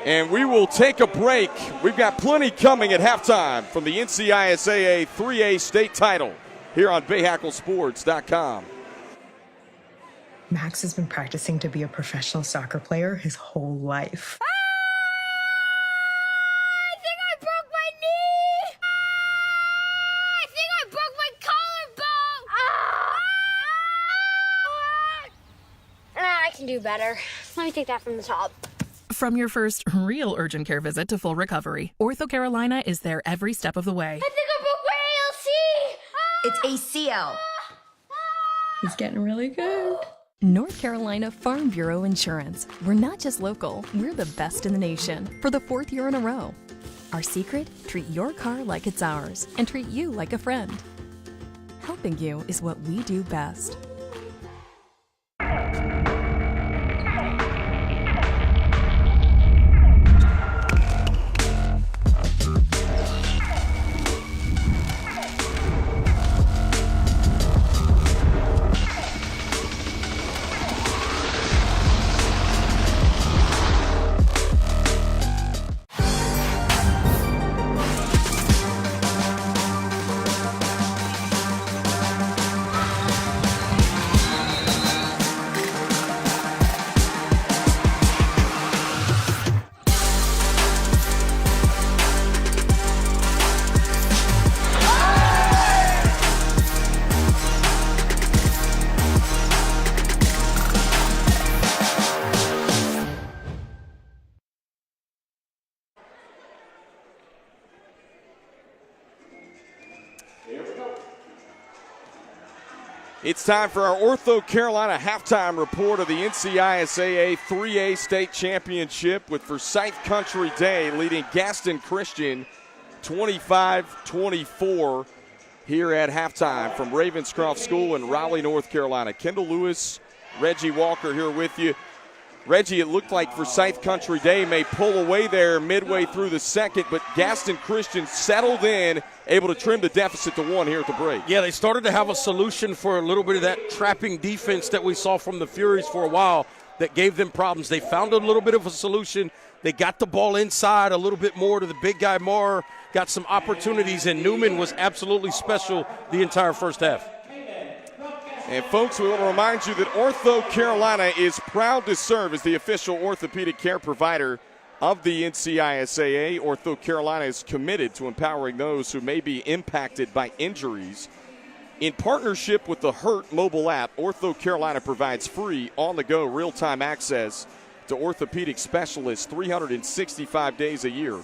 S1: And we will take a break. We've got plenty coming at halftime from the NCISAA 3A state title here on BayHackleSports.com.
S12: Max has been practicing to be a professional soccer player his whole life.
S13: I can do better. Let me take that from the top.
S4: From your first real urgent care visit to full recovery, Ortho Carolina is there every step of the way.
S13: I think I broke my ALC.
S14: It's ACL.
S12: He's getting really good.
S15: North Carolina Farm Bureau Insurance. We're not just local, we're the best in the nation for the 4th year in a row. Our secret? Treat your car like it's ours and treat you like a friend. Helping you is what we do best.
S1: It's time for our Ortho Carolina halftime report of the NCISAA 3A state championship with Forsyth Country Day leading Gaston Christian 25-24 here at halftime from Ravenscroft School in Raleigh, North Carolina. Kendall Lewis, Reggie Walker here with you. Reggie, it looked like Forsyth Country Day may pull away there midway through the second, but Gaston Christian settled in, able to trim the deficit to 1 here at the break.
S2: Yeah, they started to have a solution for a little bit of that trapping defense that we saw from the Furies for a while that gave them problems. They found a little bit of a solution. They got the ball inside a little bit more to the big guy Marr, got some opportunities, and Newman was absolutely special the entire first half.
S1: And folks, we want to remind you that Ortho Carolina is proud to serve as the official orthopedic care provider of the NCISAA. Ortho Carolina is committed to empowering those who may be impacted by injuries. In partnership with the Hurt mobile app, Ortho Carolina provides free, on-the-go, real-time access to orthopedic specialists 365 days a year.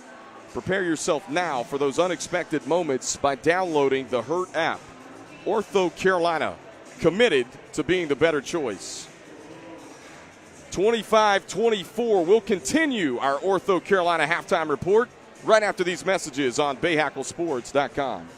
S1: Prepare yourself now for those unexpected moments by downloading the Hurt app. Ortho Carolina, committed to being the better choice. 25-24. We'll continue our Ortho Carolina halftime report right after these messages on BayHackleSports.com.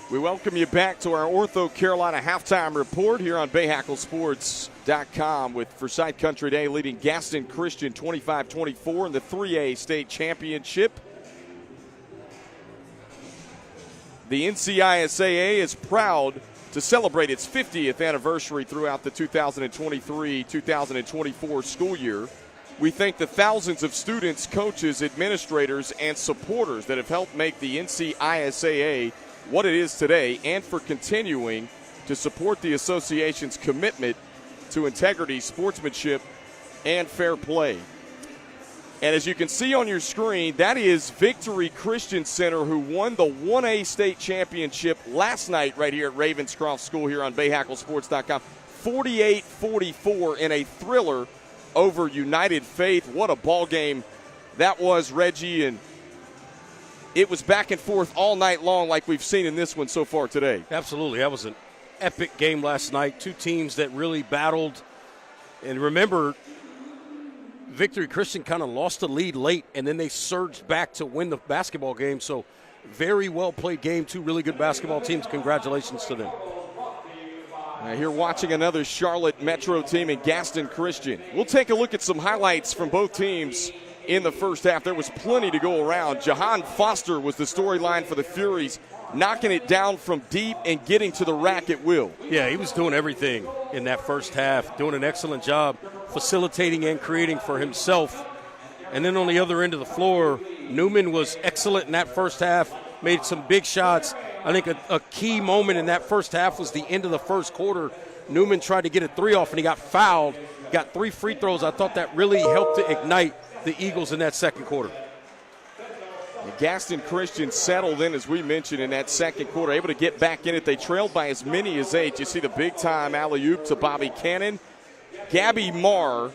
S1: We welcome you back to our Ortho Carolina halftime report here on BayHackleSports.com with Forsyth Country Day leading Gaston Christian 25-24 in the 3A state championship. The NCISAA is proud to celebrate its 50th anniversary throughout the 2023-2024 school year. We thank the thousands of students, coaches, administrators, and supporters that have helped make the NCISAA what it is today, and for continuing to support the association's commitment to integrity, sportsmanship, and fair play. And as you can see on your screen, that is Victory Christian Center, who won the 1A state championship last night right here at Ravenscroft School here on BayHackleSports.com. 48-44 in a thriller over United Faith. What a ball game that was, Reggie, and it was back and forth all night long like we've seen in this one so far today.
S2: Absolutely. That was an epic game last night. Two teams that really battled. And remember, Victory Christian kind of lost the lead late, and then they surged back to win the basketball game. So very well played game. Two really good basketball teams. Congratulations to them.
S1: Here watching another Charlotte Metro team in Gaston Christian. We'll take a look at some highlights from both teams in the first half. There was plenty to go around. Jahan Foster was the storyline for the Furies, knocking it down from deep and getting to the rack at will.
S2: Yeah, he was doing everything in that first half, doing an excellent job facilitating and creating for himself. And then on the other end of the floor, Newman was excellent in that first half, made some big shots. I think a key moment in that first half was the end of the first quarter. Newman tried to get a three off, and he got fouled, got 3 free throws. I thought that really helped to ignite the Eagles in that second quarter.
S1: And Gaston Christian settled in, as we mentioned, in that second quarter, able to get back in it. They trailed by as many as 8. You see the big-time alley-oop to Bobby Cannon. Gabby Marr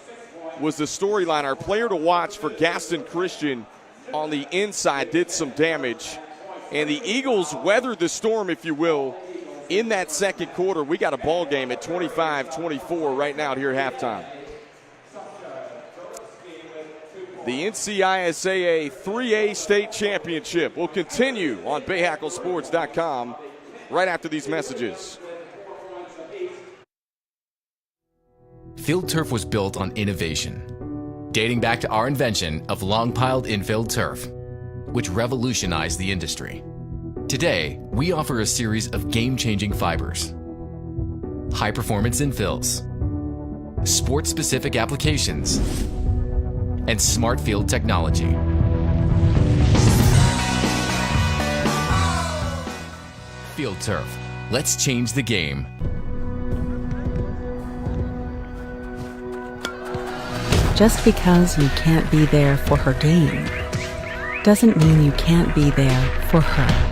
S1: was the storyline. Our player to watch for Gaston Christian on the inside did some damage. And the Eagles weathered the storm, if you will, in that second quarter. We got a ball game at 25-24 right now here at halftime. The NCISAA 3A state championship will continue on BayHackleSports.com right after these messages.
S14: Field turf was built on innovation, dating back to our invention of long-piled infield turf, which revolutionized the industry. Today, we offer a series of game-changing fibers, high-performance infills, sport-specific applications, and smart field technology. Field turf. Let's change the game.
S16: Just because you can't be there for her game doesn't mean you can't be there for her.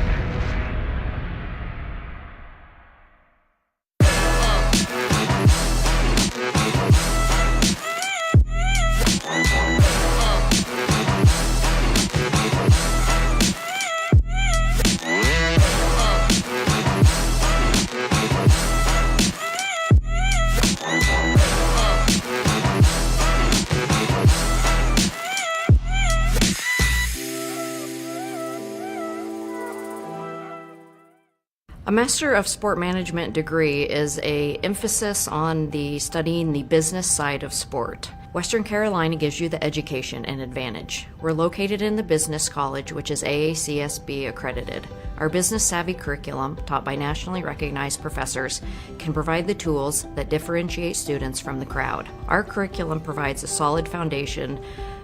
S17: A Master of Sport Management degree is an emphasis on studying the business side of sport. Western Carolina gives you the education and advantage. We're located in the Business College, which is AACSB accredited. Our business savvy curriculum, taught by nationally recognized professors, can provide the tools that differentiate students from the crowd. Our curriculum provides a solid foundation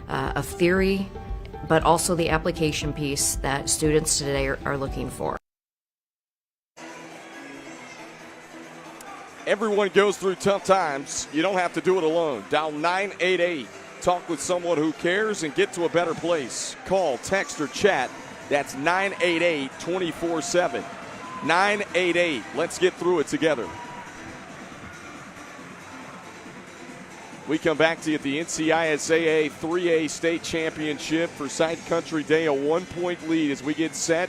S17: of theory, but also the application piece that students today are looking for.
S1: Everyone goes through tough times. You don't have to do it alone. Dial 988. Talk with someone who cares and get to a better place. Call, text, or chat. That's 988-24-7. 988. Let's get through it together. We come back to you at the NCISAA 3A state championship. Forsyth Country Day, a 1-point lead as we get set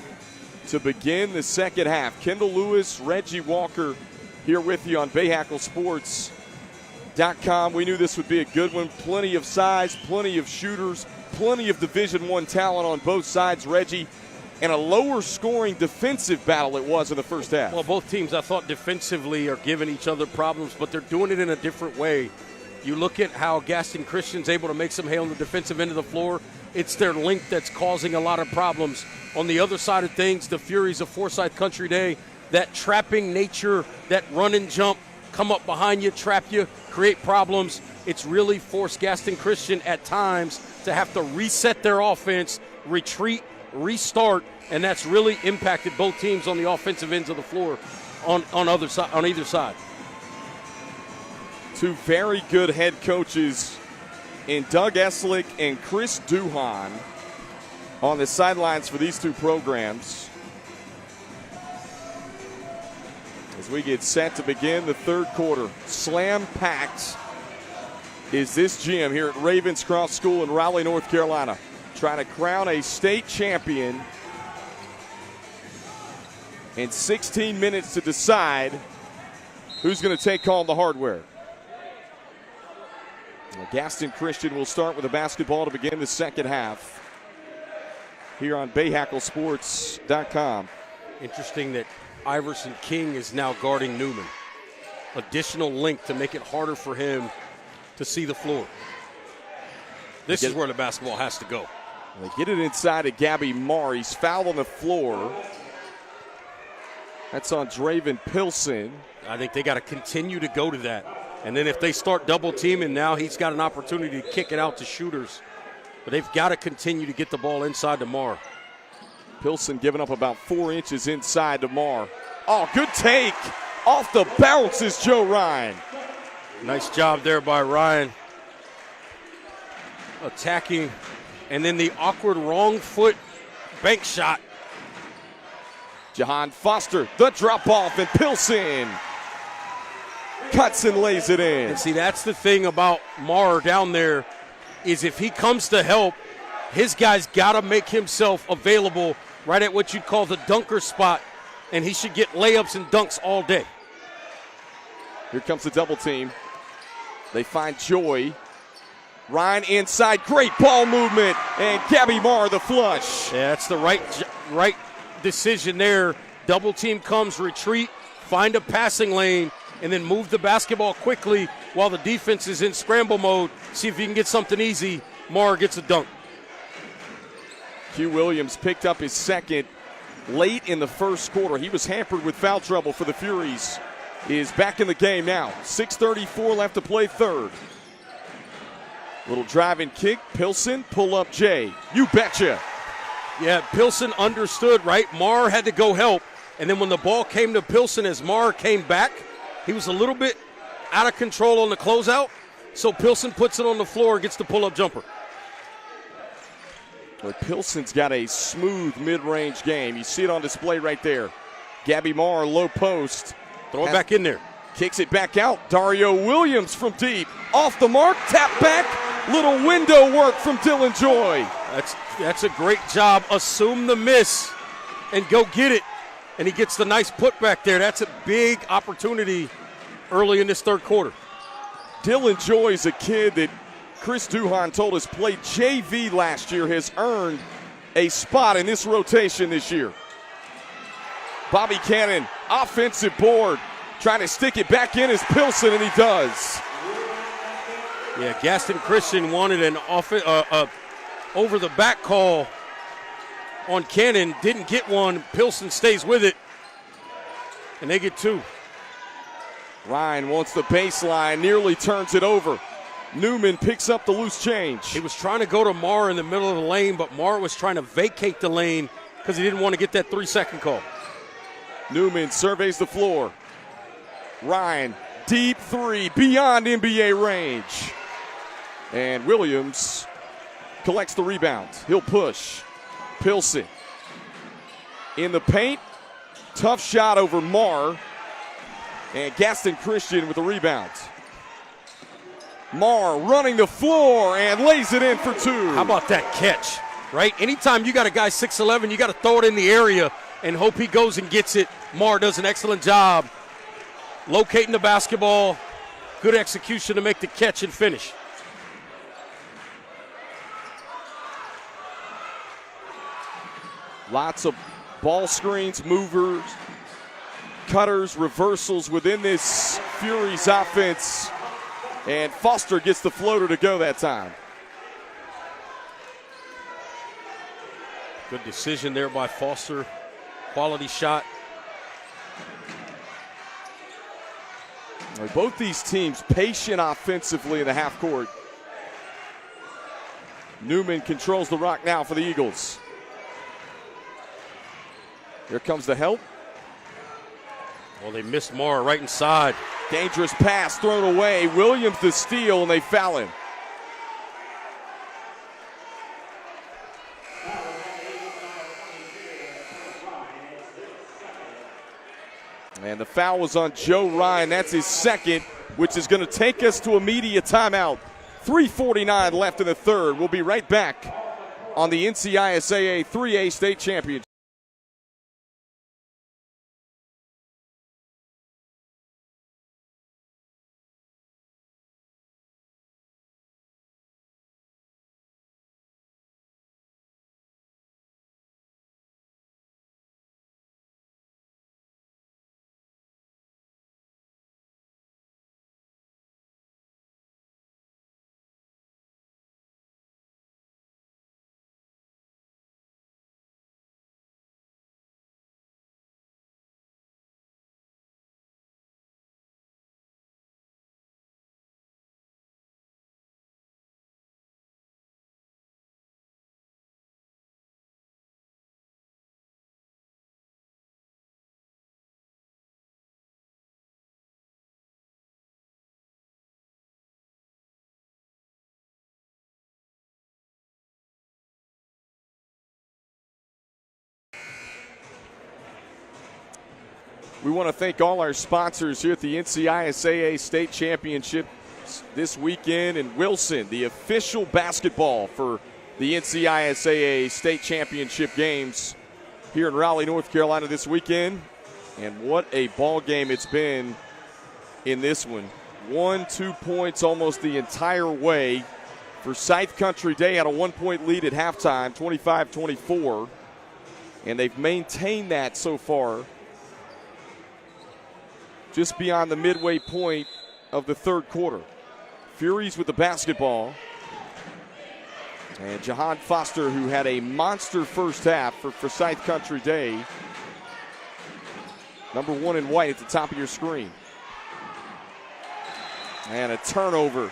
S1: to begin the second half. Kendall Lewis, Reggie Walker, here with you on BayHackleSports.com. We knew this would be a good one. Plenty of size, plenty of shooters, plenty of Division I talent on both sides. Reggie, and a lower scoring defensive battle it was in the first half.
S2: Well, both teams, I thought, defensively are giving each other problems, but they're doing it in a different way. You look at how Gaston Christian's able to make some hay on the defensive end of the floor. It's their length that's causing a lot of problems. On the other side of things, the Furies of Forsyth Country Day, that trapping nature, that run and jump, come up behind you, trap you, create problems. It's really forced Gaston Christian at times to have to reset their offense, retreat, restart, and that's really impacted both teams on the offensive ends of the floor on either side.
S1: Two very good head coaches in Doug Eslick and Chris Duhon on the sidelines for these two programs. As we get set to begin the third quarter, slam-packed is this gym here at Ravenscroft School in Raleigh, North Carolina, trying to crown a state champion in 16 minutes to decide who's going to take on the hardware. Gaston Christian will start with the basketball to begin the second half here on BayHackleSports.com.
S2: Interesting that Iverson King is now guarding Newman. Additional length to make it harder for him to see the floor. This is where the basketball has to go.
S1: They get it inside to Gabby Marr. He's fouled on the floor. That's on Draven Pilson.
S2: I think they got to continue to go to that. And then if they start double teaming, now he's got an opportunity to kick it out to shooters. But they've got to continue to get the ball inside to Marr.
S1: Pilson giving up about 4 inches inside to Marr. Oh, good take. Off the bounce is Joe Ryan.
S2: Nice job there by Ryan. Attacking. And then the awkward wrong foot bank shot.
S1: Jahan Foster, the drop off, and Pilson cuts and lays it in.
S2: And see, that's the thing about Marr down there, is if he comes to help, his guy's got to make himself available right at what you'd call the dunker spot, and he should get layups and dunks all day.
S1: Here comes the double team. They find Joy. Ryan inside, great ball movement, and Gabby Marr the flush.
S2: Yeah, that's the right decision there. Double team comes, retreat, find a passing lane, and then move the basketball quickly while the defense is in scramble mode. See if you can get something easy. Marr gets a dunk.
S1: Q Williams picked up his second late in the first quarter. He was hampered with foul trouble for the Furies. Is back in the game now. 6:34 left to play third. Little drive and kick. Pilson, pull up Jay. You betcha.
S2: Yeah, Pilson understood, right? Marr had to go help. And then when the ball came to Pilson, as Marr came back, he was a little bit out of control on the closeout. So Pilson puts it on the floor and gets the pull-up jumper.
S1: But Pilson's got a smooth mid-range game. You see it on display right there. Gabby Marr, low post.
S2: Throw it back in there.
S1: Kicks it back out. Dario Williams from deep. Off the mark, tap back. Little window work from Dylan Joy.
S2: That's a great job. Assume the miss and go get it. And he gets the nice putback there. That's a big opportunity early in this third quarter.
S1: Dylan Joy's a kid that Chris Duhon told us played JV last year, has earned a spot in this rotation this year. Bobby Cannon, offensive board, trying to stick it back in as Pilson, and he does.
S2: Yeah, Gaston Christian wanted an over-the-back call on Cannon. Didn't get one. Pilson stays with it, and they get two.
S1: Ryan wants the baseline, nearly turns it over. Newman picks up the loose change.
S2: He was trying to go to Marr in the middle of the lane, but Marr was trying to vacate the lane because he didn't want to get that 3-second call.
S1: Newman surveys the floor. Ryan, deep three, beyond NBA range. And Williams collects the rebound. He'll push. Pilson in the paint. Tough shot over Marr. And Gaston Christian with the rebound. Marr running the floor and lays it in for two.
S2: How about that catch, right? Anytime you got a guy 6'11", you got to throw it in the area and hope he goes and gets it. Marr does an excellent job locating the basketball. Good execution to make the catch and finish.
S1: Lots of ball screens, movers, cutters, reversals within this Furies offense. And Foster gets the floater to go that time.
S2: Good decision there by Foster. Quality shot.
S1: Both these teams patient offensively in the half court. Newman controls the rock now for the Eagles. Here comes the help.
S2: Well, they missed Mara right inside.
S1: Dangerous pass thrown away. Williams the steal, and they foul him. And the foul was on Joe Ryan. That's his second, which is going to take us to a media timeout. 3:49 left in the third. We'll be right back on the NCISAA 3A State Championship. We want to thank all our sponsors here at the NCISAA State Championship this weekend in Wilson, the official basketball for the NCISAA State Championship games here in Raleigh, North Carolina this weekend. And what a ball game it's been in this one. 1-2 points almost the entire way. Forsyth Country Day had a 1-point lead at halftime, 25-24. And they've maintained that so far, just beyond the midway point of the third quarter. Furies with the basketball. And Jahan Foster, who had a monster first half for Forsyth Country Day. Number 1 in white at the top of your screen. And a turnover.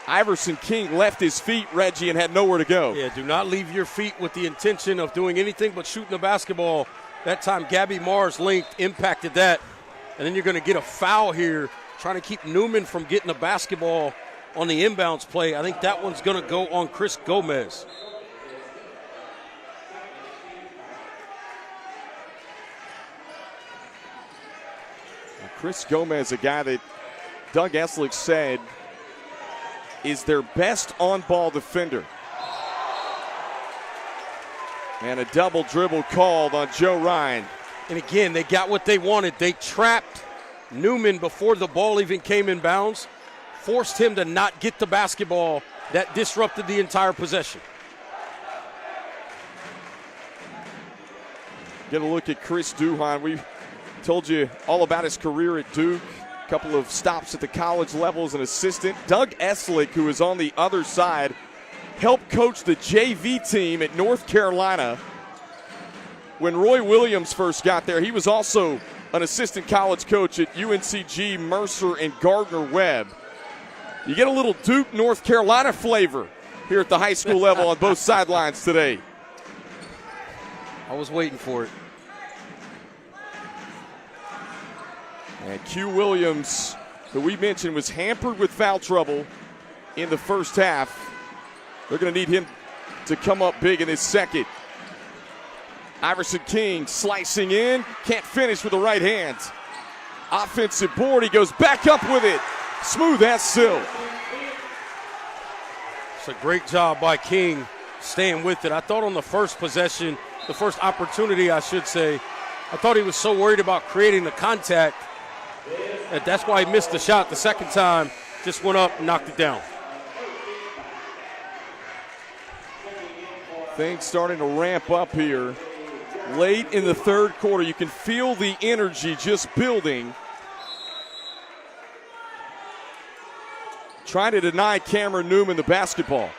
S1: Iverson King left his feet, Reggie, and had nowhere to go.
S2: Yeah, do not leave your feet with the intention of doing anything but shooting the basketball. That time Gabby Mars linked, impacted that. And then you're going to get a foul here, trying to keep Newman from getting the basketball on the inbounds play. I think that one's going to go on Chris Gomez.
S1: Chris Gomez, a guy that Doug Eslick said is their best on-ball defender. And a double dribble called on Joe Ryan.
S2: And again, they got what they wanted. They trapped Newman before the ball even came in bounds, forced him to not get the basketball. That disrupted the entire possession.
S1: Get a look at Chris Duhon. We told you all about his career at Duke, a couple of stops at the college level as an assistant. Doug Eslick, who is on the other side, helped coach the JV team at North Carolina. When Roy Williams first got there, he was also an assistant college coach at UNCG, Mercer, and Gardner-Webb. You get a little Duke, North Carolina flavor here at the high school level on both sidelines today.
S2: I was waiting for it.
S1: And Q Williams, who we mentioned was hampered with foul trouble in the first half. They're going to need him to come up big in his second. Iverson King slicing in, can't finish with the right hand. Offensive board, he goes back up with it. Smooth as silk.
S2: It's a great job by King staying with it. I thought on the first possession, the first opportunity I should say, I thought he was so worried about creating the contact that that's why he missed the shot. The second time, just went up and knocked it down.
S1: Things starting to ramp up here Late in the third quarter, you can feel the energy just building. Trying to deny Cameron Newman the basketball.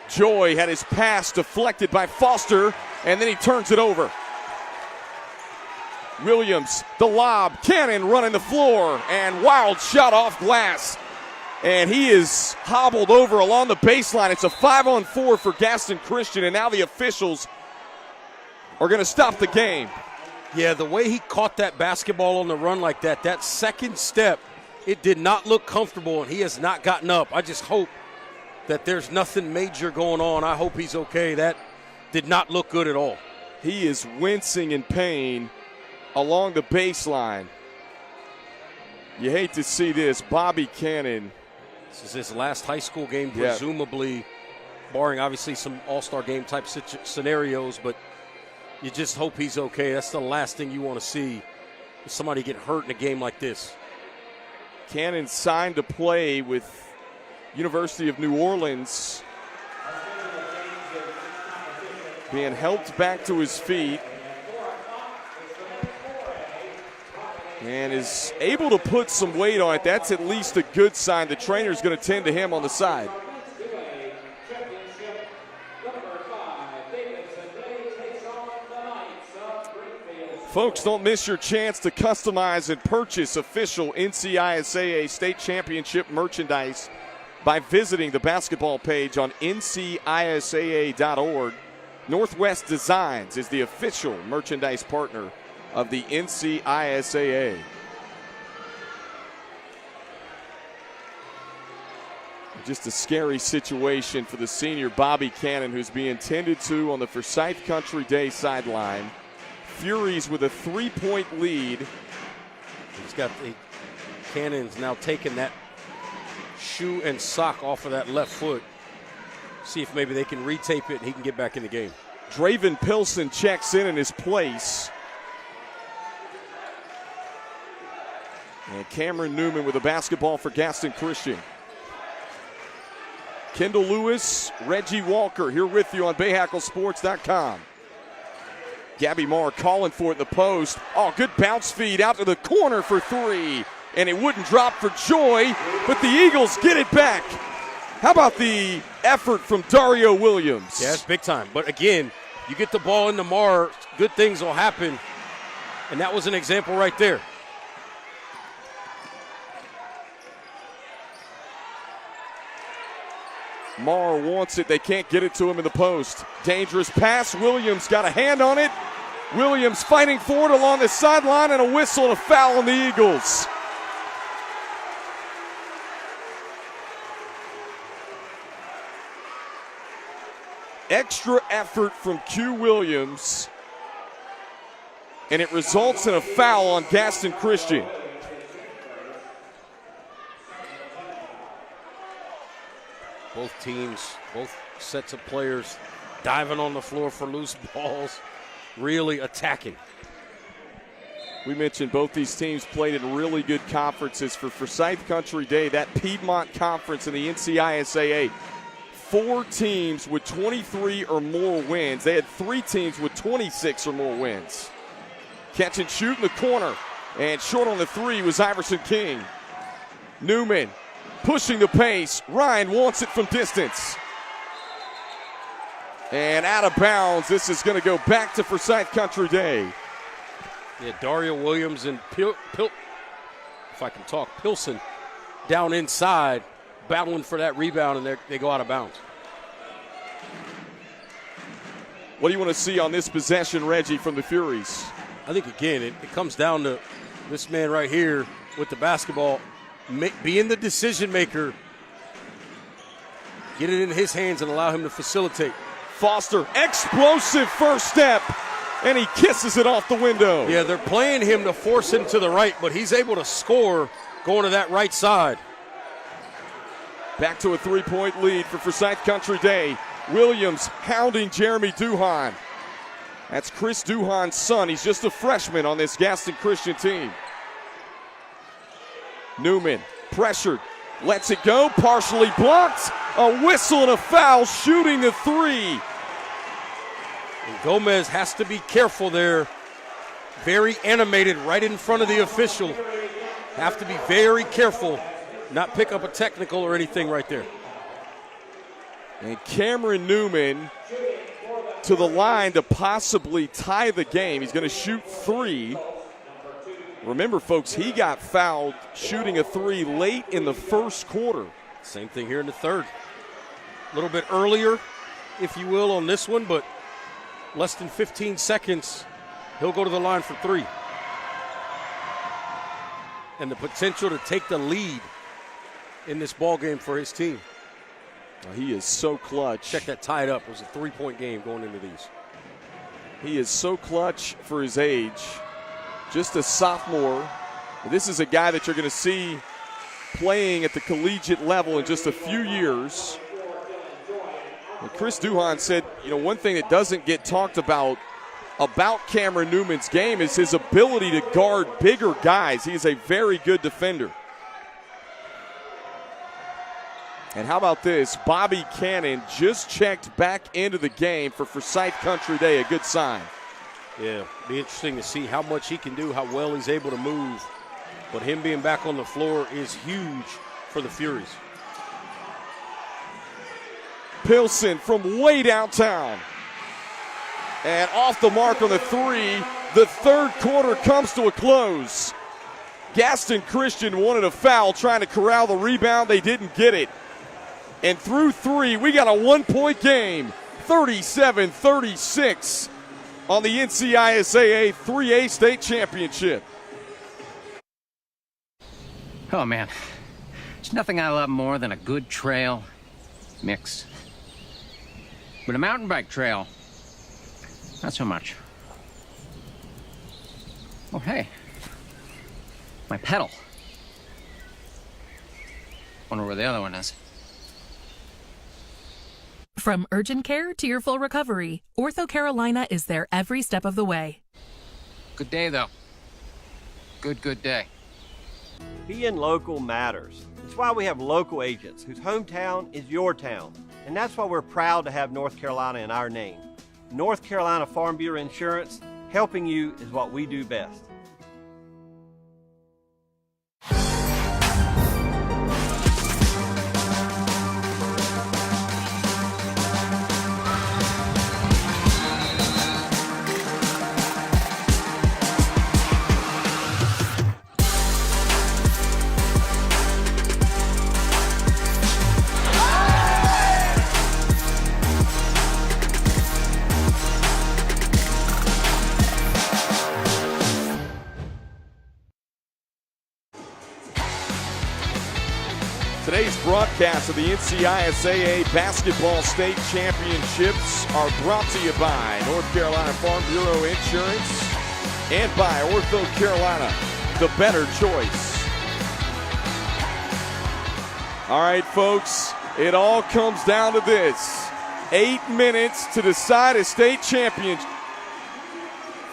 S1: Joy had his pass deflected by Foster, and then he turns it over. Williams, the lob, Cannon running the floor, and wild shot off glass. And he is hobbled over along the baseline. It's a 5-on-4 for Gaston Christian, and now the officials are going to stop the game.
S2: Yeah, the way he caught that basketball on the run like that, that second step, it did not look comfortable, and he has not gotten up. I just hope that there's nothing major going on. I hope he's okay. That did not look good at all.
S1: He is wincing in pain along the baseline. You hate to see this. Bobby Cannon.
S2: This is his last high school game, presumably, barring obviously some all-star game type scenarios, but you just hope he's okay. That's the last thing you want to see, is somebody get hurt in a game like this.
S1: Cannon signed to play with University of New Orleans. Being helped back to his feet. And is able to put some weight on it. That's at least a good sign. The trainer's going to tend to him on the side. Folks, don't miss your chance to customize and purchase official NCISAA state championship merchandise by visiting the basketball page on NCISAA.org. Northwest Designs is the official merchandise partner of the NCISAA. Just a scary situation for the senior Bobby Cannon, who's being tended to on the Forsyth Country Day sideline. Furies with a 3-point lead.
S2: He's got the Cannon's now taking that shoe and sock off of that left foot. See if maybe they can retape it and he can get back in the game.
S1: Draven Pilson checks in his place. And Cameron Newman with a basketball for Gaston Christian. Kendall Lewis, Reggie Walker here with you on BayHackleSports.com. Gabby Marr calling for it in the post. Oh, good bounce feed out to the corner for three. And it wouldn't drop for Joy, but the Eagles get it back. How about the effort from Dario Williams?
S2: Yeah, it's big time. But again, you get the ball into Marr, good things will happen. And that was an example right there.
S1: Marr wants it. They can't get it to him in the post. Dangerous pass. Williams got a hand on it. Williams fighting for it along the sideline, and a whistle and a foul on the Eagles. Extra effort from Q Williams, and it results in a foul on Gaston Christian.
S2: Both teams, both sets of players diving on the floor for loose balls, really attacking.
S1: We mentioned both these teams played in really good conferences. For Forsyth Country Day, that Piedmont Conference in the NCISAA, 4 teams with 23 or more wins. They had 3 teams with 26 or more wins. Catch and shoot in the corner, and short on the 3 was Iverson King. Newman pushing the pace. Ryan wants it from distance. And out of bounds. This is going to go back to Forsyth Country Day.
S2: Yeah, Dario Williams and Pilson down inside, battling for that rebound, and they go out of bounds.
S1: What do you want to see on this possession, Reggie, from the Furies?
S2: I think, again, it comes down to this man right here with the basketball, being the decision maker, get it in his hands and allow him to facilitate.
S1: Foster, explosive first step, and he kisses it off the window.
S2: Yeah, they're playing him to force him to the right, but he's able to score going to that right side.
S1: Back to a 3-point lead for Forsyth Country Day. Williams hounding Jeremy Duhan. That's Chris Duhan's son. He's just a freshman on this Gaston Christian team. Newman, pressured, lets it go, partially blocked. A whistle and a foul, shooting the 3.
S2: And Gomez has to be careful there. Very animated right in front of the official. Have to be very careful, not pick up a technical or anything right there.
S1: And Cameron Newman to the line to possibly tie the game. He's going to shoot 3. Remember, folks, he got fouled shooting a 3 late in the first quarter.
S2: Same thing here in the third. A little bit earlier, if you will, on this one, but less than 15 seconds, he'll go to the line for 3. And the potential to take the lead in this ball game for his team.
S1: He is so clutch.
S2: Check that tied up. It was a 3-point game going into these.
S1: He is so clutch for his age. Just a sophomore. This is a guy that you're going to see playing at the collegiate level in just a few years. And Chris Duhon said, one thing that doesn't get talked about Cameron Newman's game is his ability to guard bigger guys. He is a very good defender. And how about this? Bobby Cannon just checked back into the game for Forsyth Country Day, a good sign.
S2: Yeah, be interesting to see how much he can do, how well he's able to move. But him being back on the floor is huge for the Furies.
S1: Pilsen from way downtown. And off the mark on the 3. The third quarter comes to a close. Gaston Christian wanted a foul, trying to corral the rebound. They didn't get it. And through 3, we got a 1-point game, 37-36 on the NCISAA 3A state championship.
S3: Oh, man. There's nothing I love more than a good trail mix. But a mountain bike trail, not so much. Oh, hey. My pedal. Wonder where the other one is.
S4: From urgent care to your full recovery, Ortho Carolina is there every step of the way.
S3: Good day, though. Good day.
S5: Being local matters. It's why we have local agents whose hometown is your town. And that's why we're proud to have North Carolina in our name. North Carolina Farm Bureau Insurance, helping you is what we do best.
S1: Today's broadcast of the NCISAA Basketball State Championships are brought to you by North Carolina Farm Bureau Insurance and by Ortho Carolina, the better choice. All right, folks, it all comes down to this. 8 minutes to decide a state championship.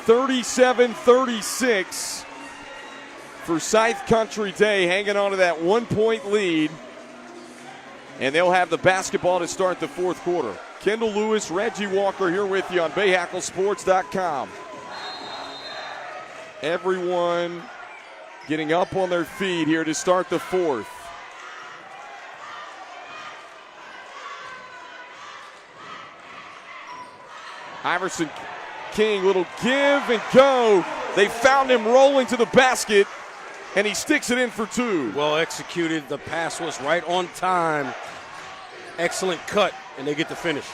S1: 37-36. Forsyth Country Day hanging on to that 1-point lead. And they'll have the basketball to start the fourth quarter. Kendall Lewis, Reggie Walker here with you on BayHackleSports.com. Everyone getting up on their feet here to start the fourth. Iverson King, little give and go. They found him rolling to the basket, and he sticks it in for 2.
S2: Well executed. The pass was right on time. Excellent cut, and they get the finish.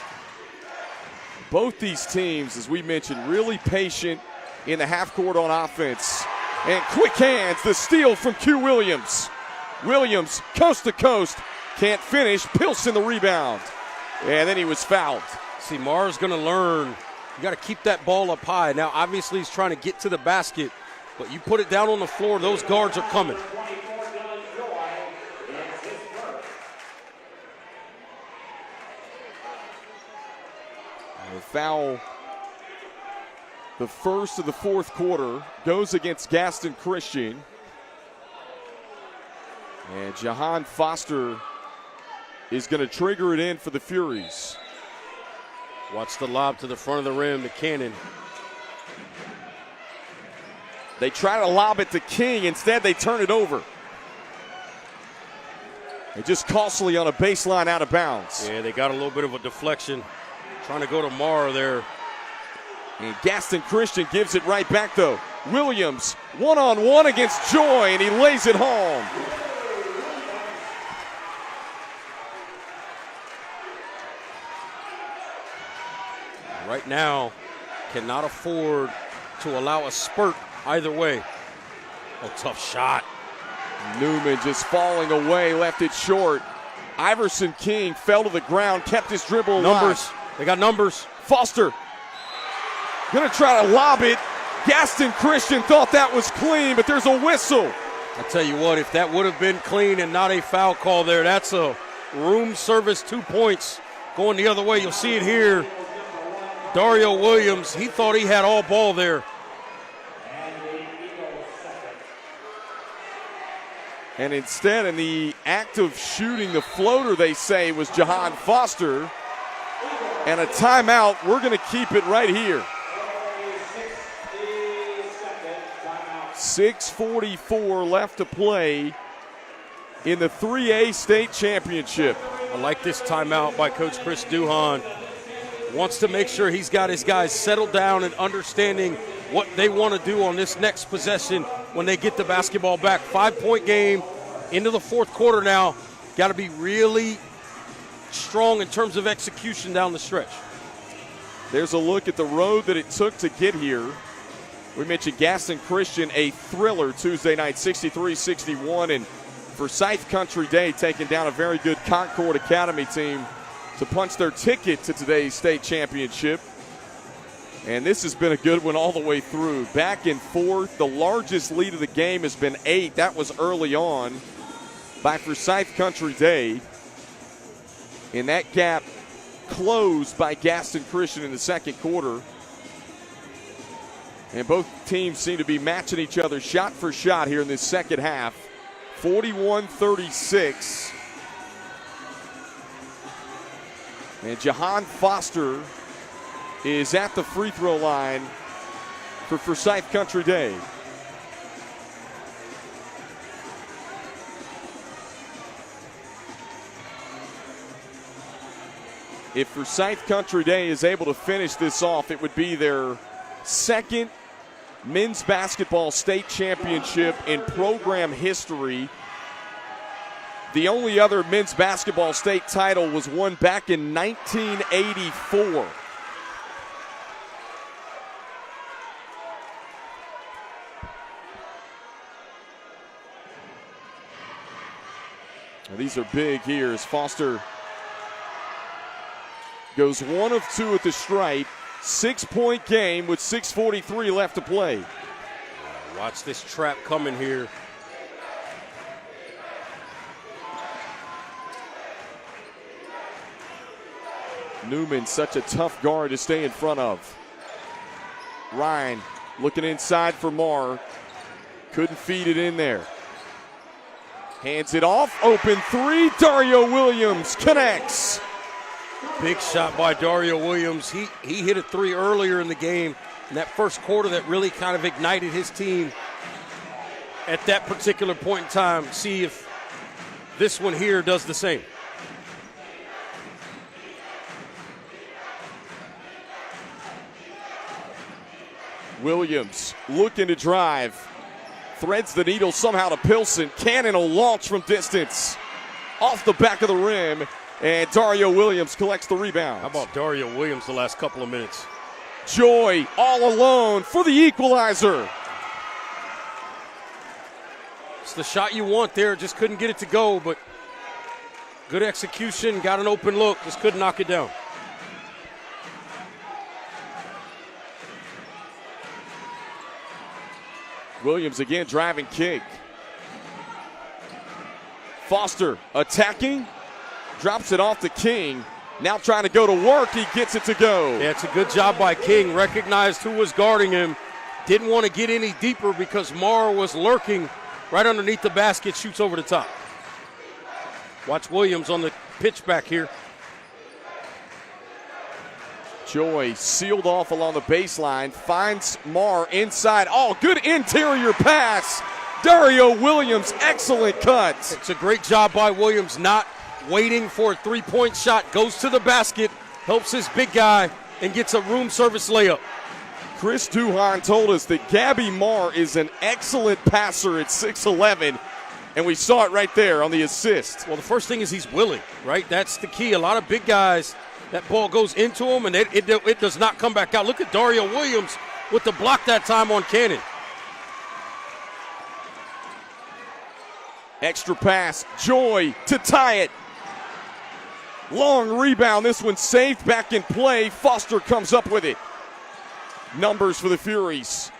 S1: Both these teams, as we mentioned, really patient in the half court on offense. And quick hands, the steal from Q Williams. Williams, coast to coast, can't finish. Pilsen the rebound. And then he was fouled.
S2: See, Mara's going to learn. You got to keep that ball up high. Now, obviously, he's trying to get to the basket, but you put it down on the floor, those guards are coming.
S1: The foul, the first of the fourth quarter, goes against Gaston Christian. And Jahan Foster is going to trigger it in for the Furies.
S2: Watch the lob to the front of the rim to Cannon.
S1: They try to lob it to King. Instead, they turn it over. And just costly on a baseline out of bounds.
S2: Yeah, they got a little bit of a deflection. Trying to go to Mara there.
S1: And Gaston Christian gives it right back, though. Williams, one-on-one against Joy, and he lays it home.
S2: Right now, cannot afford to allow a spurt either way. Oh, tough shot.
S1: Newman just falling away, left it short. Iverson King fell to the ground, kept his dribble alive.
S2: Numbers. They got numbers.
S1: Foster gonna try to lob it. Gaston Christian thought that was clean, but there's a whistle.
S2: I tell you what, if that would have been clean and not a foul call there, that's a room service 2 points going the other way. You'll see it here. Dario Williams, he thought he had all ball there.
S1: And instead, in the act of shooting the floater, they say, was Jahan Foster. And a timeout. We're going to keep it right here. 6:44 left to play in the 3A state championship.
S2: I like this timeout by Coach Chris Duhon. Wants to make sure he's got his guys settled down and understanding what they want to do on this next possession when they get the basketball back. 5-point game into the fourth quarter now. Got to be really strong in terms of execution down the stretch.
S1: There's a look at the road that it took to get here. We mentioned Gaston Christian, a thriller Tuesday night, 63-61, and Forsyth Country Day taking down a very good Concord Academy team to punch their ticket to today's state championship. And this has been a good one all the way through. Back and forth. The largest lead of the game has been 8. That was early on by Forsyth Country Day. And that gap closed by Gaston Christian in the second quarter. And both teams seem to be matching each other shot for shot here in this second half. 41-36. And Jahan Foster is at the free throw line for Forsyth Country Day. If Forsyth Country Day is able to finish this off, it would be their second men's basketball state championship in program history. The only other men's basketball state title was won back in 1984. Now these are big here as Foster goes 1 of 2 at the stripe. 6-point game with 6:43 left to play.
S2: Watch this trap coming here.
S1: Newman, such a tough guard to stay in front of. Ryan looking inside for Marr. Couldn't feed it in there. Hands it off. Open three. Dario Williams connects.
S2: Big shot by Dario Williams. He hit a 3 earlier in the game in that first quarter that really kind of ignited his team at that particular point in time. See if this one here does the same.
S1: Williams looking to drive. Threads the needle somehow to Pilson. Cannon will launch from distance. Off the back of the rim. And Dario Williams collects the rebound.
S2: How about Dario Williams the last couple of minutes?
S1: Joy all alone for the equalizer.
S2: It's the shot you want there. Just couldn't get it to go, but good execution. Got an open look. Just couldn't knock it down.
S1: Williams again driving kick. Foster attacking. Drops it off to King. Now trying to go to work. He gets it to go.
S2: Yeah, it's a good job by King. Recognized who was guarding him. Didn't want to get any deeper because Mara was lurking right underneath the basket. Shoots over the top. Watch Williams on the pitch back here.
S1: Joy sealed off along the baseline, finds Marr inside. Oh, good interior pass. Dario Williams, excellent cut.
S2: It's a great job by Williams, not waiting for a three-point shot. Goes to the basket, helps his big guy, and gets a room service layup.
S1: Chris Duhon told us that Gabby Marr is an excellent passer at 6'11", and we saw it right there on the assist.
S2: Well, the first thing is he's willing, right? That's the key. A lot of big guys, that ball goes into him, and it does not come back out. Look at Dario Williams with the block that time on Cannon.
S1: Extra pass, Joy to tie it. Long rebound, this one saved, back in play. Foster comes up with it. Numbers for the Furies.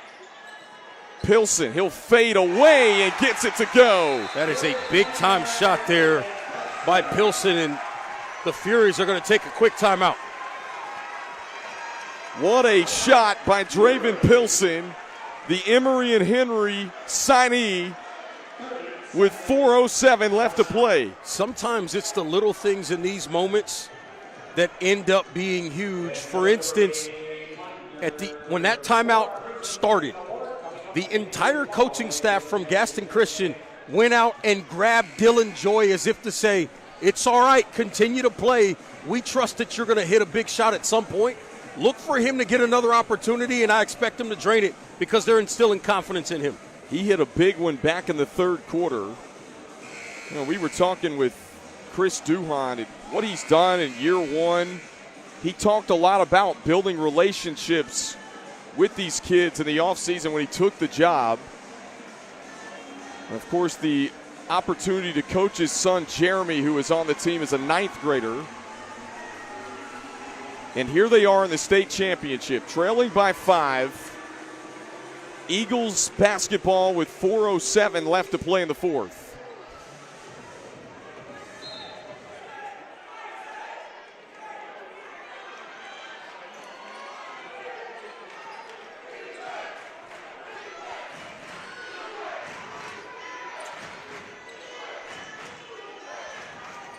S1: Pilson, he'll fade away and gets it to go.
S2: That is a big-time shot there by Pilson, and the Furies are going to take a quick timeout.
S1: What a shot by Draven Pilson, the Emory and Henry signee, with 4:07 left to play.
S2: Sometimes it's the little things in these moments that end up being huge. For instance, when that timeout started, the entire coaching staff from Gaston Christian went out and grabbed Dylan Joy as if to say, it's all right, continue to play. We trust that you're going to hit a big shot at some point. Look for him to get another opportunity, and I expect him to drain it because they're instilling confidence in him.
S1: He hit a big one back in the third quarter. You know, we were talking with Chris Duhon and what he's done in year one. He talked a lot about building relationships with these kids in the offseason when he took the job. And of course, the opportunity to coach his son, Jeremy, who is on the team as a 9th grader. And here they are in the state championship, trailing by 5. Eagles basketball with 4:07 left to play in the fourth.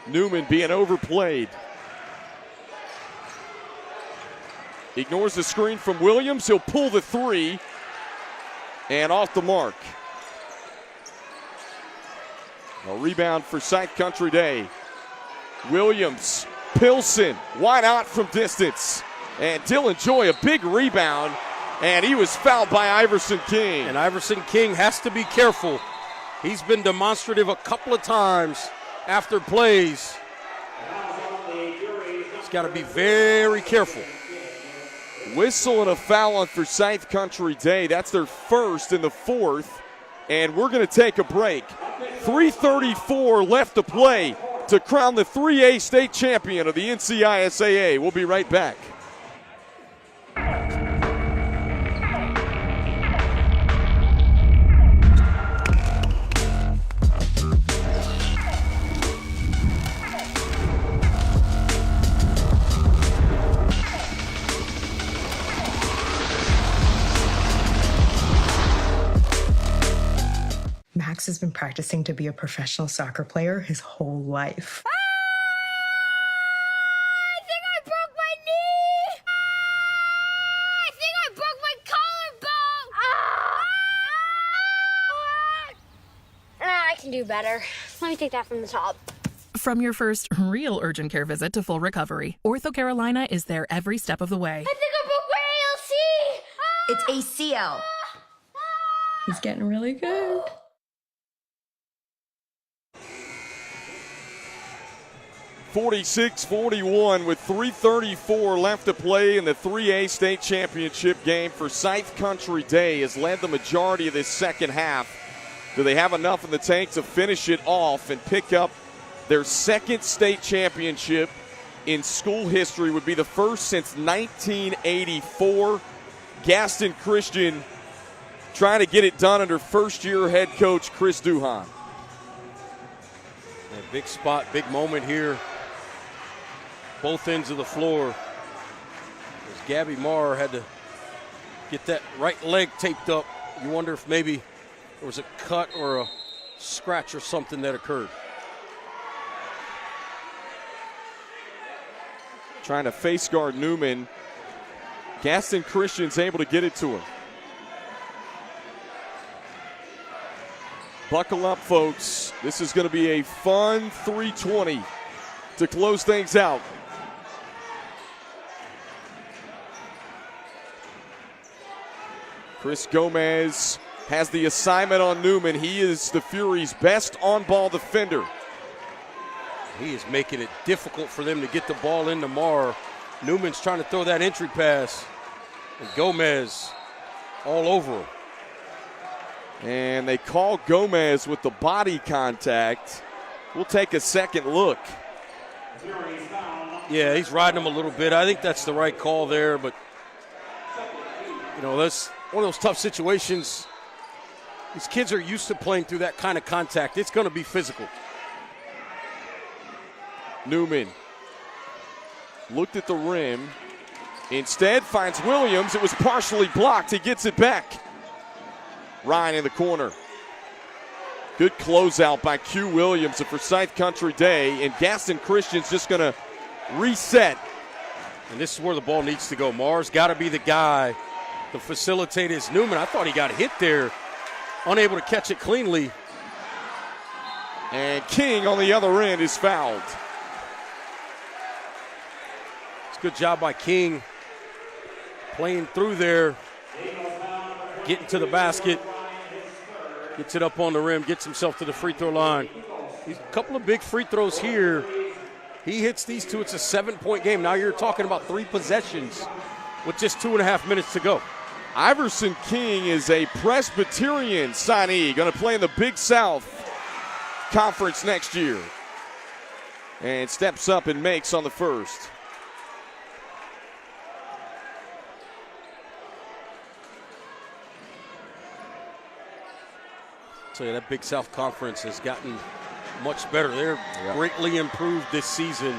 S1: Newman being overplayed. Ignores the screen from Williams. He'll pull the three. And off the mark. A rebound for Forsyth Country Day. Williams, Pilson, why not from distance? And Dylan Joy, a big rebound, and he was fouled by Iverson King.
S2: And Iverson King has to be careful. He's been demonstrative a couple of times after plays. He's got to be very careful.
S1: Whistle and a foul on Forsyth Country Day. That's their first in the fourth. And we're going to take a break. 3:34 left to play to crown the 3A state champion of the NCISAA. We'll be right back.
S12: Max has been practicing to be a professional soccer player his whole life.
S13: I think I broke my knee! I think I broke my collarbone! I can do better. Let me take that from the top.
S4: From your first real urgent care visit to full recovery, Ortho Carolina is there every step of the way.
S13: I think I broke my ALC!
S18: It's ACL.
S12: He's getting really good.
S1: 46-41 with 3:34 left to play in the 3A state championship game. Forsyth Country Day has led the majority of this second half. Do they have enough in the tank to finish it off and pick up their second state championship in school history? Would be the first since 1984. Gaston Christian trying to get it done under first-year head coach Chris Duhon.
S2: A big spot, big moment here. Both ends of the floor. As Gabby Marr had to get that right leg taped up. You wonder if maybe there was a cut or a scratch or something that occurred.
S1: Trying to face guard Newman. Gaston Christian's able to get it to him. Buckle up, folks. This is going to be a fun 3:20 to close things out. Chris Gomez has the assignment on Newman. He is the Fury's best on-ball defender.
S2: He is making it difficult for them to get the ball into Marr. Newman's trying to throw that entry pass, and Gomez all over him.
S1: And they call Gomez with the body contact. We'll take a second look.
S2: Yeah, he's riding him a little bit. I think that's the right call there, but, you know, that's one of those tough situations. These kids are used to playing through that kind of contact. It's going to be physical.
S1: Newman looked at the rim. Instead, finds Williams. It was partially blocked. He gets it back. Ryan in the corner. Good closeout by Q Williams of Forsyth Country Day. And Gaston Christian's just going to reset.
S2: And this is where the ball needs to go. Marr's got to be the guy to facilitate his Newman. I thought he got hit there. Unable to catch it cleanly.
S1: And King on the other end is fouled.
S2: It's a good job by King. Playing through there. Getting to the basket. Gets it up on the rim. Gets himself to the free throw line. He's a couple of big free throws here. He hits these two. It's a 7-point game. Now you're talking about 3 possessions with just 2.5 minutes to go.
S1: Iverson King is a Presbyterian signee, going to play in the Big South Conference next year. And steps up and makes on the first.
S2: So yeah, that Big South Conference has gotten much better. They're greatly improved this season.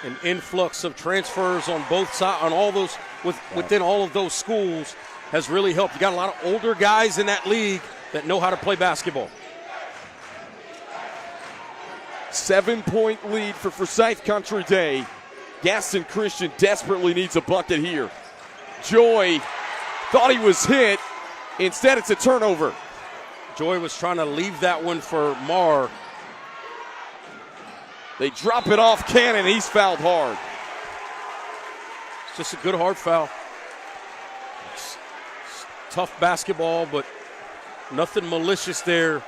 S2: An influx of transfers on both sides, on all those, within all of those schools, has really helped. You got a lot of older guys in that league that know how to play basketball.
S1: 7-point lead for Forsyth Country Day. Gaston Christian desperately needs a bucket here. Joy thought he was hit. Instead, it's a turnover.
S2: Joy was trying to leave that one for Marr.
S1: They drop it off Cannon. He's fouled hard.
S2: It's just a good hard foul. It's tough basketball, but nothing malicious there.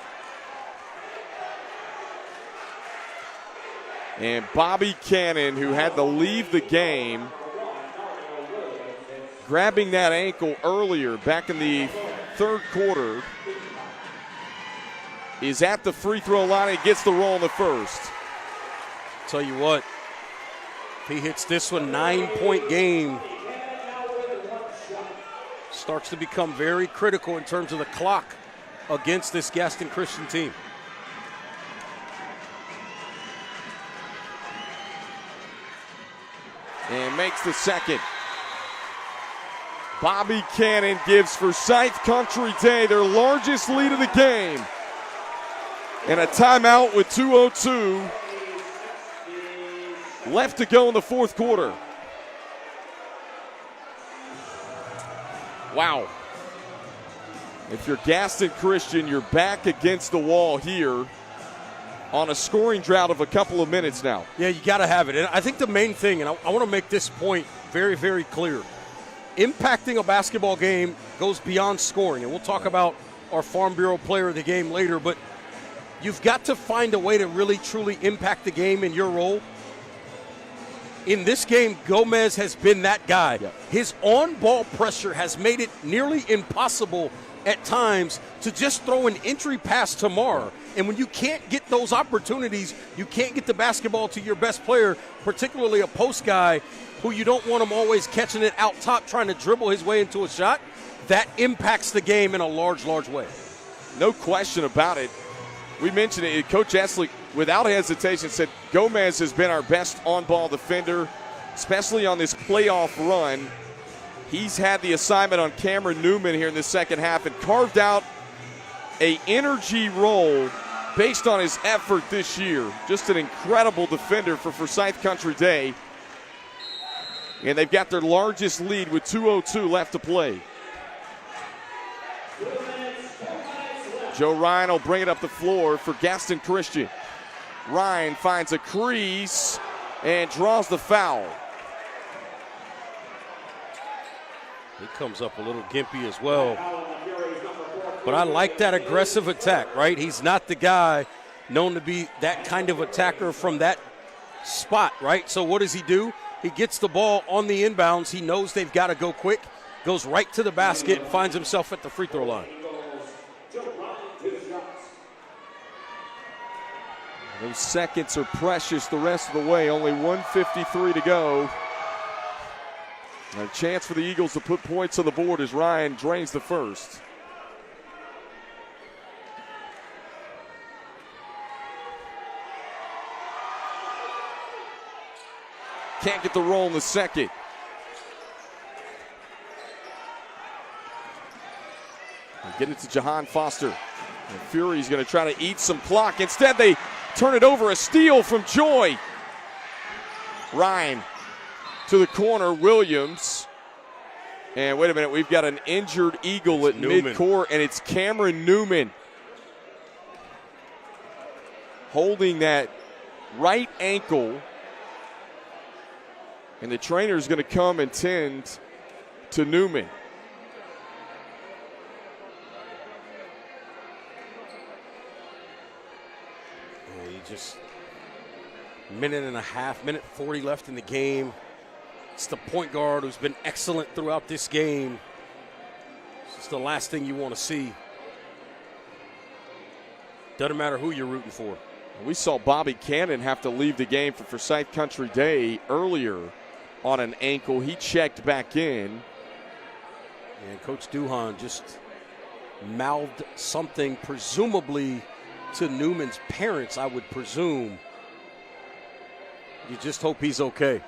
S1: And Bobby Cannon, who had to leave the game, grabbing that ankle earlier back in the third quarter, is at the free throw line and gets the roll in the first.
S2: Tell you what, if he hits this one, 9-point game. Starts to become very critical in terms of the clock against this Gaston Christian team.
S1: And makes the second. Bobby Cannon gives Forsyth Country Day their largest lead of the game. And a timeout with 2:02 left to go in the fourth quarter. Wow. If you're Gaston Christian, you're back against the wall here on a scoring drought of a couple of minutes now.
S2: Yeah, you got to have it. And I think the main thing, and I want to make this point very, very clear, impacting a basketball game goes beyond scoring. And we'll talk about our Farm Bureau player of the game later, but you've got to find a way to really, truly impact the game in your role. In this game, Gomez has been that guy.
S1: Yep.
S2: His on-ball pressure has made it nearly impossible at times to just throw an entry pass to Marr. And when you can't get those opportunities, you can't get the basketball to your best player, particularly a post guy who you don't want him always catching it out top, trying to dribble his way into a shot. That impacts the game in a large, large way.
S1: No question about it. We mentioned it. Coach Eslick, without hesitation, said Gomez has been our best on-ball defender, especially on this playoff run. He's had the assignment on Cameron Newman here in the second half and carved out an energy role based on his effort this year. Just an incredible defender for Forsyth Country Day. And they've got their largest lead with 2:02 left to play. Joe Ryan will bring it up the floor for Gaston Christian. Ryan finds a crease and draws the foul.
S2: He comes up a little gimpy as well. But I like that aggressive attack, right? He's not the guy known to be that kind of attacker from that spot, right? So what does he do? He gets the ball on the inbounds. He knows they've got to go quick, goes right to the basket, finds himself at the free throw line.
S1: Those seconds are precious the rest of the way. Only 1:53 to go. And a chance for the Eagles to put points on the board as Ryan drains the first. Can't get the roll in the second. Get it to Jahan Foster. And Fury's going to try to eat some clock. Instead, they turn it over. A steal from Joy. Ryan to the corner. Williams. And wait a minute, we've got an injured Eagle at midcourt, and it's Cameron Newman holding that right ankle. And the trainer is going to come and tend to Newman.
S2: Just minute and a half, minute 40 left in the game. It's the point guard who's been excellent throughout this game. It's the last thing you want to see. Doesn't matter who you're rooting for.
S1: We saw Bobby Cannon have to leave the game for Forsyth Country Day earlier on an ankle. He checked back in.
S2: And Coach Duhan just mouthed something, presumably to Newman's parents, I would presume. You just hope he's okay.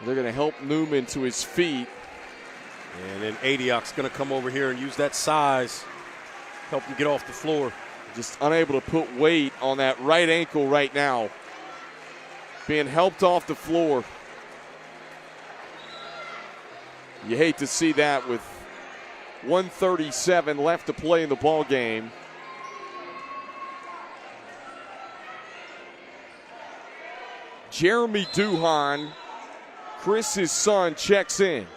S1: They're going to help Newman to his feet.
S2: And then Adiok's going to come over here and use that size, help him get off the floor.
S1: Just unable to put weight on that right ankle right now. Being helped off the floor. You hate to see that with 1:37 left to play in the ball game. Jeremy Duhan, Chris's son, checks in.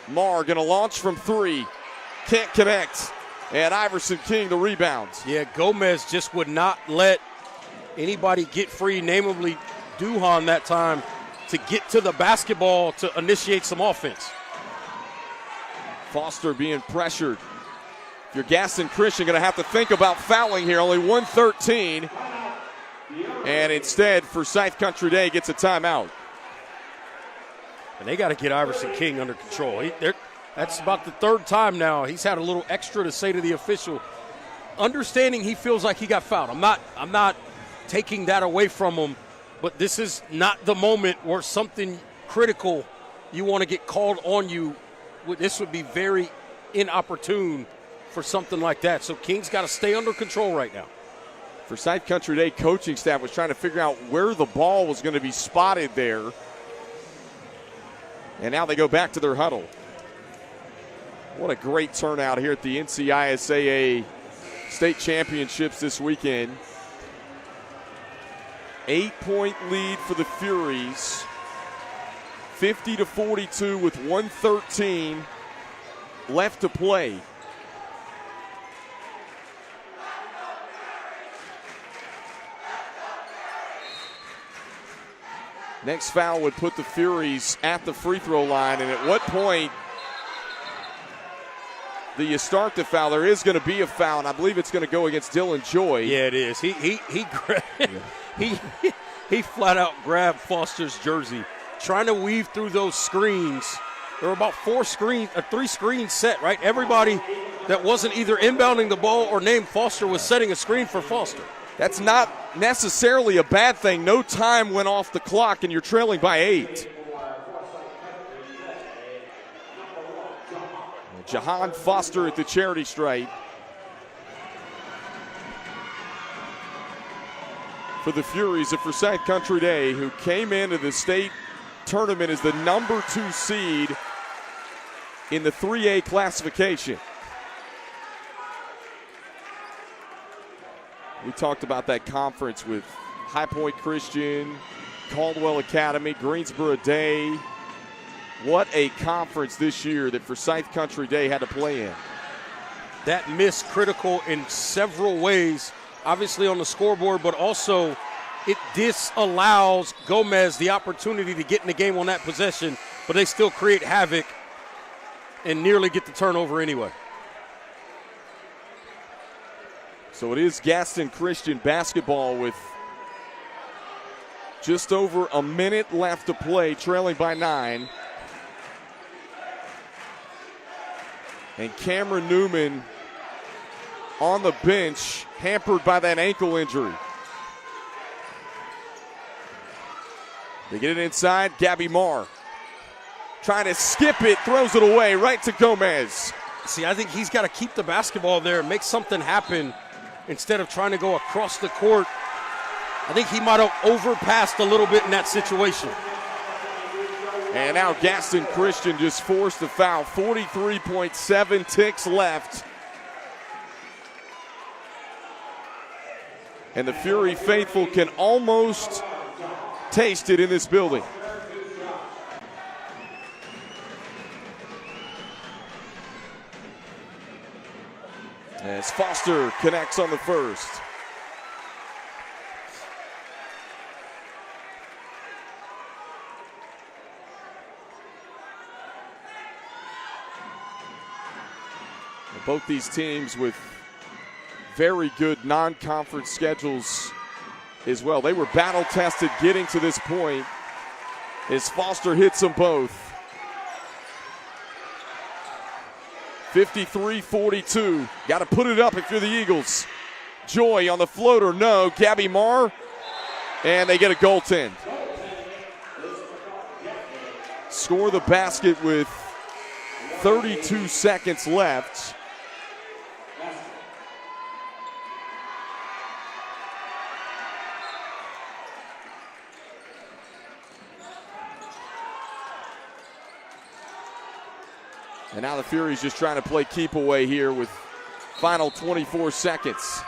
S1: Marr going to launch from three. Can't connect. And Iverson King the rebounds.
S2: Yeah, Gomez just would not let anybody get free, namely Duhan that time, to get to the basketball to initiate some offense.
S1: Foster being pressured. If you're Gaston Christian, going to have to think about fouling here. Only 1:13. And instead, Forsyth Country Day gets a timeout.
S2: And they got to get Iverson King under control. That's about the third time now. He's had a little extra to say to the official. Understanding he feels like he got fouled. I'm not taking that away from him, but this is not the moment where something critical you want to get called on you. This would be very inopportune for something like that. So King's got to stay under control right now.
S1: Forsyth Country Day coaching staff was trying to figure out where the ball was going to be spotted there. And now they go back to their huddle. What a great turnout here at the NCISAA State Championships this weekend. 8-point lead for the Furies. 50-42 with 1:13 left to play. Next foul would put the Furies at the free throw line, and at what point do you start the foul? There is going to be a foul, and I believe it's going to go against Dylan Joy.
S2: Yeah, it is. He flat out grabbed Foster's jersey, trying to weave through those screens. There were about three screens set, right? Everybody that wasn't either inbounding the ball or named Foster was setting a screen for Foster.
S1: That's not necessarily a bad thing. No time went off the clock, and you're trailing by 8. Jahan Foster at the charity stripe for the Furies of Forsyth Country Day, who came into the state tournament as the number 2 seed in the 3A classification. We talked about that conference with High Point Christian, Caldwell Academy, Greensboro Day. What a conference this year that Forsyth Country Day had to play in.
S2: That miss critical in several ways, obviously on the scoreboard, but also it disallows Gomez the opportunity to get in the game on that possession, but they still create havoc and nearly get the turnover anyway.
S1: So it is Gaston Christian basketball with just over a minute left to play, trailing by 9. And Cameron Newman on the bench, hampered by that ankle injury. They get it inside, Gabby Marr trying to skip it, throws it away right to Gomez.
S2: See, I think he's got to keep the basketball there, make something happen instead of trying to go across the court. I think he might have overpassed a little bit in that situation.
S1: And now Gaston Christian just forced the foul. 43.7 ticks left. And the Fury faithful can almost taste it in this building. As Foster connects on the first. Both these teams with very good non-conference schedules as well. They were battle-tested getting to this point as Foster hits them both. 53-42. Got to put it up if you're the Eagles. Joy on the floater, no. Gabby Marr, and they get a goaltend. Score the basket with 32 seconds left. And now the Fury's just trying to play keep away here with final 24 seconds.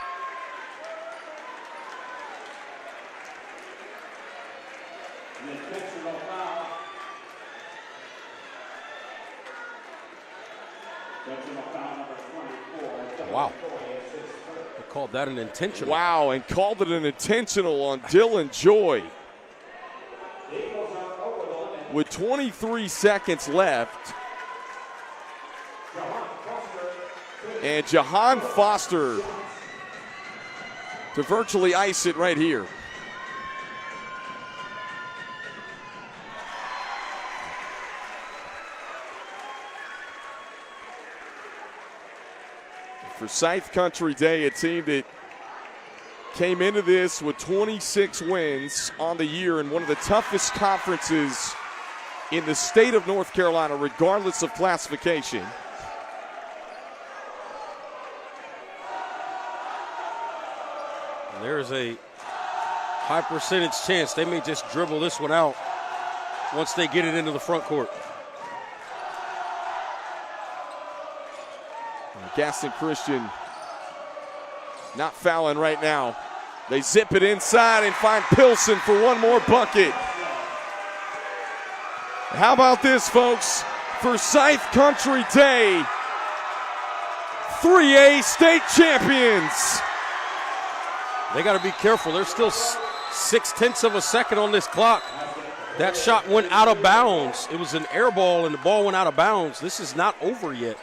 S2: Wow. They called that an intentional.
S1: Wow, and called it an intentional on Dylan Joy. With 23 seconds left. And Jahan Foster to virtually ice it right here. Forsyth Country Day, a team that came into this with 26 wins on the year in one of the toughest conferences in the state of North Carolina, regardless of classification.
S2: There's a high percentage chance they may just dribble this one out once they get it into the front court.
S1: Gaston Christian not fouling right now. They zip it inside and find Pilson for one more bucket. How about this, folks? Forsyth Country Day, 3A state champions.
S2: They got to be careful. There's still 0.6 of a second on this clock. That shot went out of bounds. It was an air ball, and the ball went out of bounds. This is not over yet.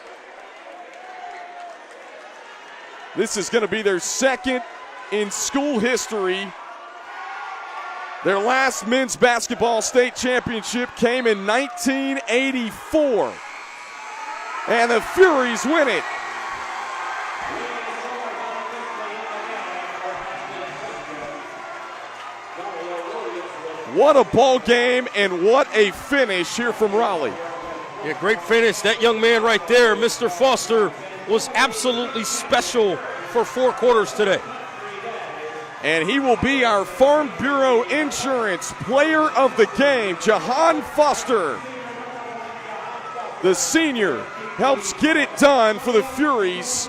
S1: This is going to be their second in school history. Their last men's basketball state championship came in 1984. And the Furies win it. What a ball game and what a finish here from Raleigh.
S2: Yeah, great finish. That young man right there, Mr. Foster, was absolutely special for 4 quarters today.
S1: And he will be our Farm Bureau Insurance Player of the Game. Jahan Foster, the senior, helps get it done for the Furies.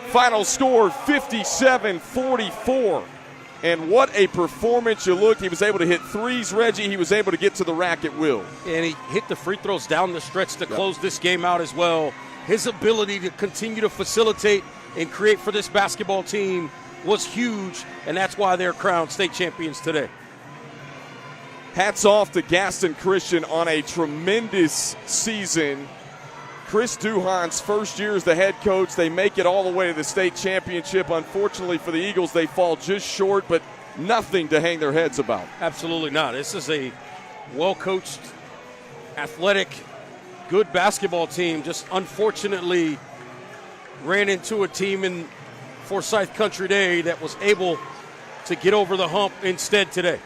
S1: Final score 57-44. And what a performance. You looked, he was able to hit threes, Reggie. He was able to get to the rack at will.
S2: And he hit the free throws down the stretch to close this game out as well. His ability to continue to facilitate and create for this basketball team was huge, and that's why they're crowned state champions today.
S1: Hats off to Gaston Christian on a tremendous season. Chris Duhan's first year as the head coach, they make it all the way to the state championship. Unfortunately for the Eagles, they fall just short, but nothing to hang their heads about.
S2: Absolutely not. This is a well-coached, athletic, good basketball team. Just unfortunately ran into a team in Forsyth Country Day that was able to get over the hump instead today.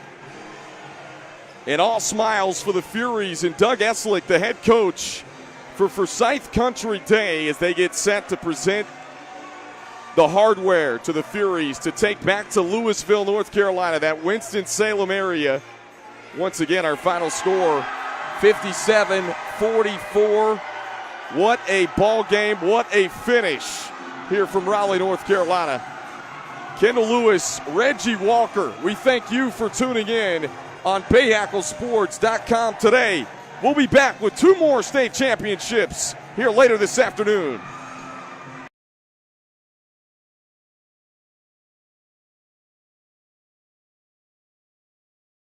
S1: And all smiles for the Furies and Doug Eslick, the head coach for Forsyth Country Day, as they get set to present the hardware to the Furies to take back to Louisville, North Carolina, that Winston-Salem area. Once again, our final score, 57-44. What a ball game, what a finish here from Raleigh, North Carolina. Kendall Lewis, Reggie Walker, we thank you for tuning in on BayHackleSports.com today. We'll be back with 2 more state championships here later this afternoon.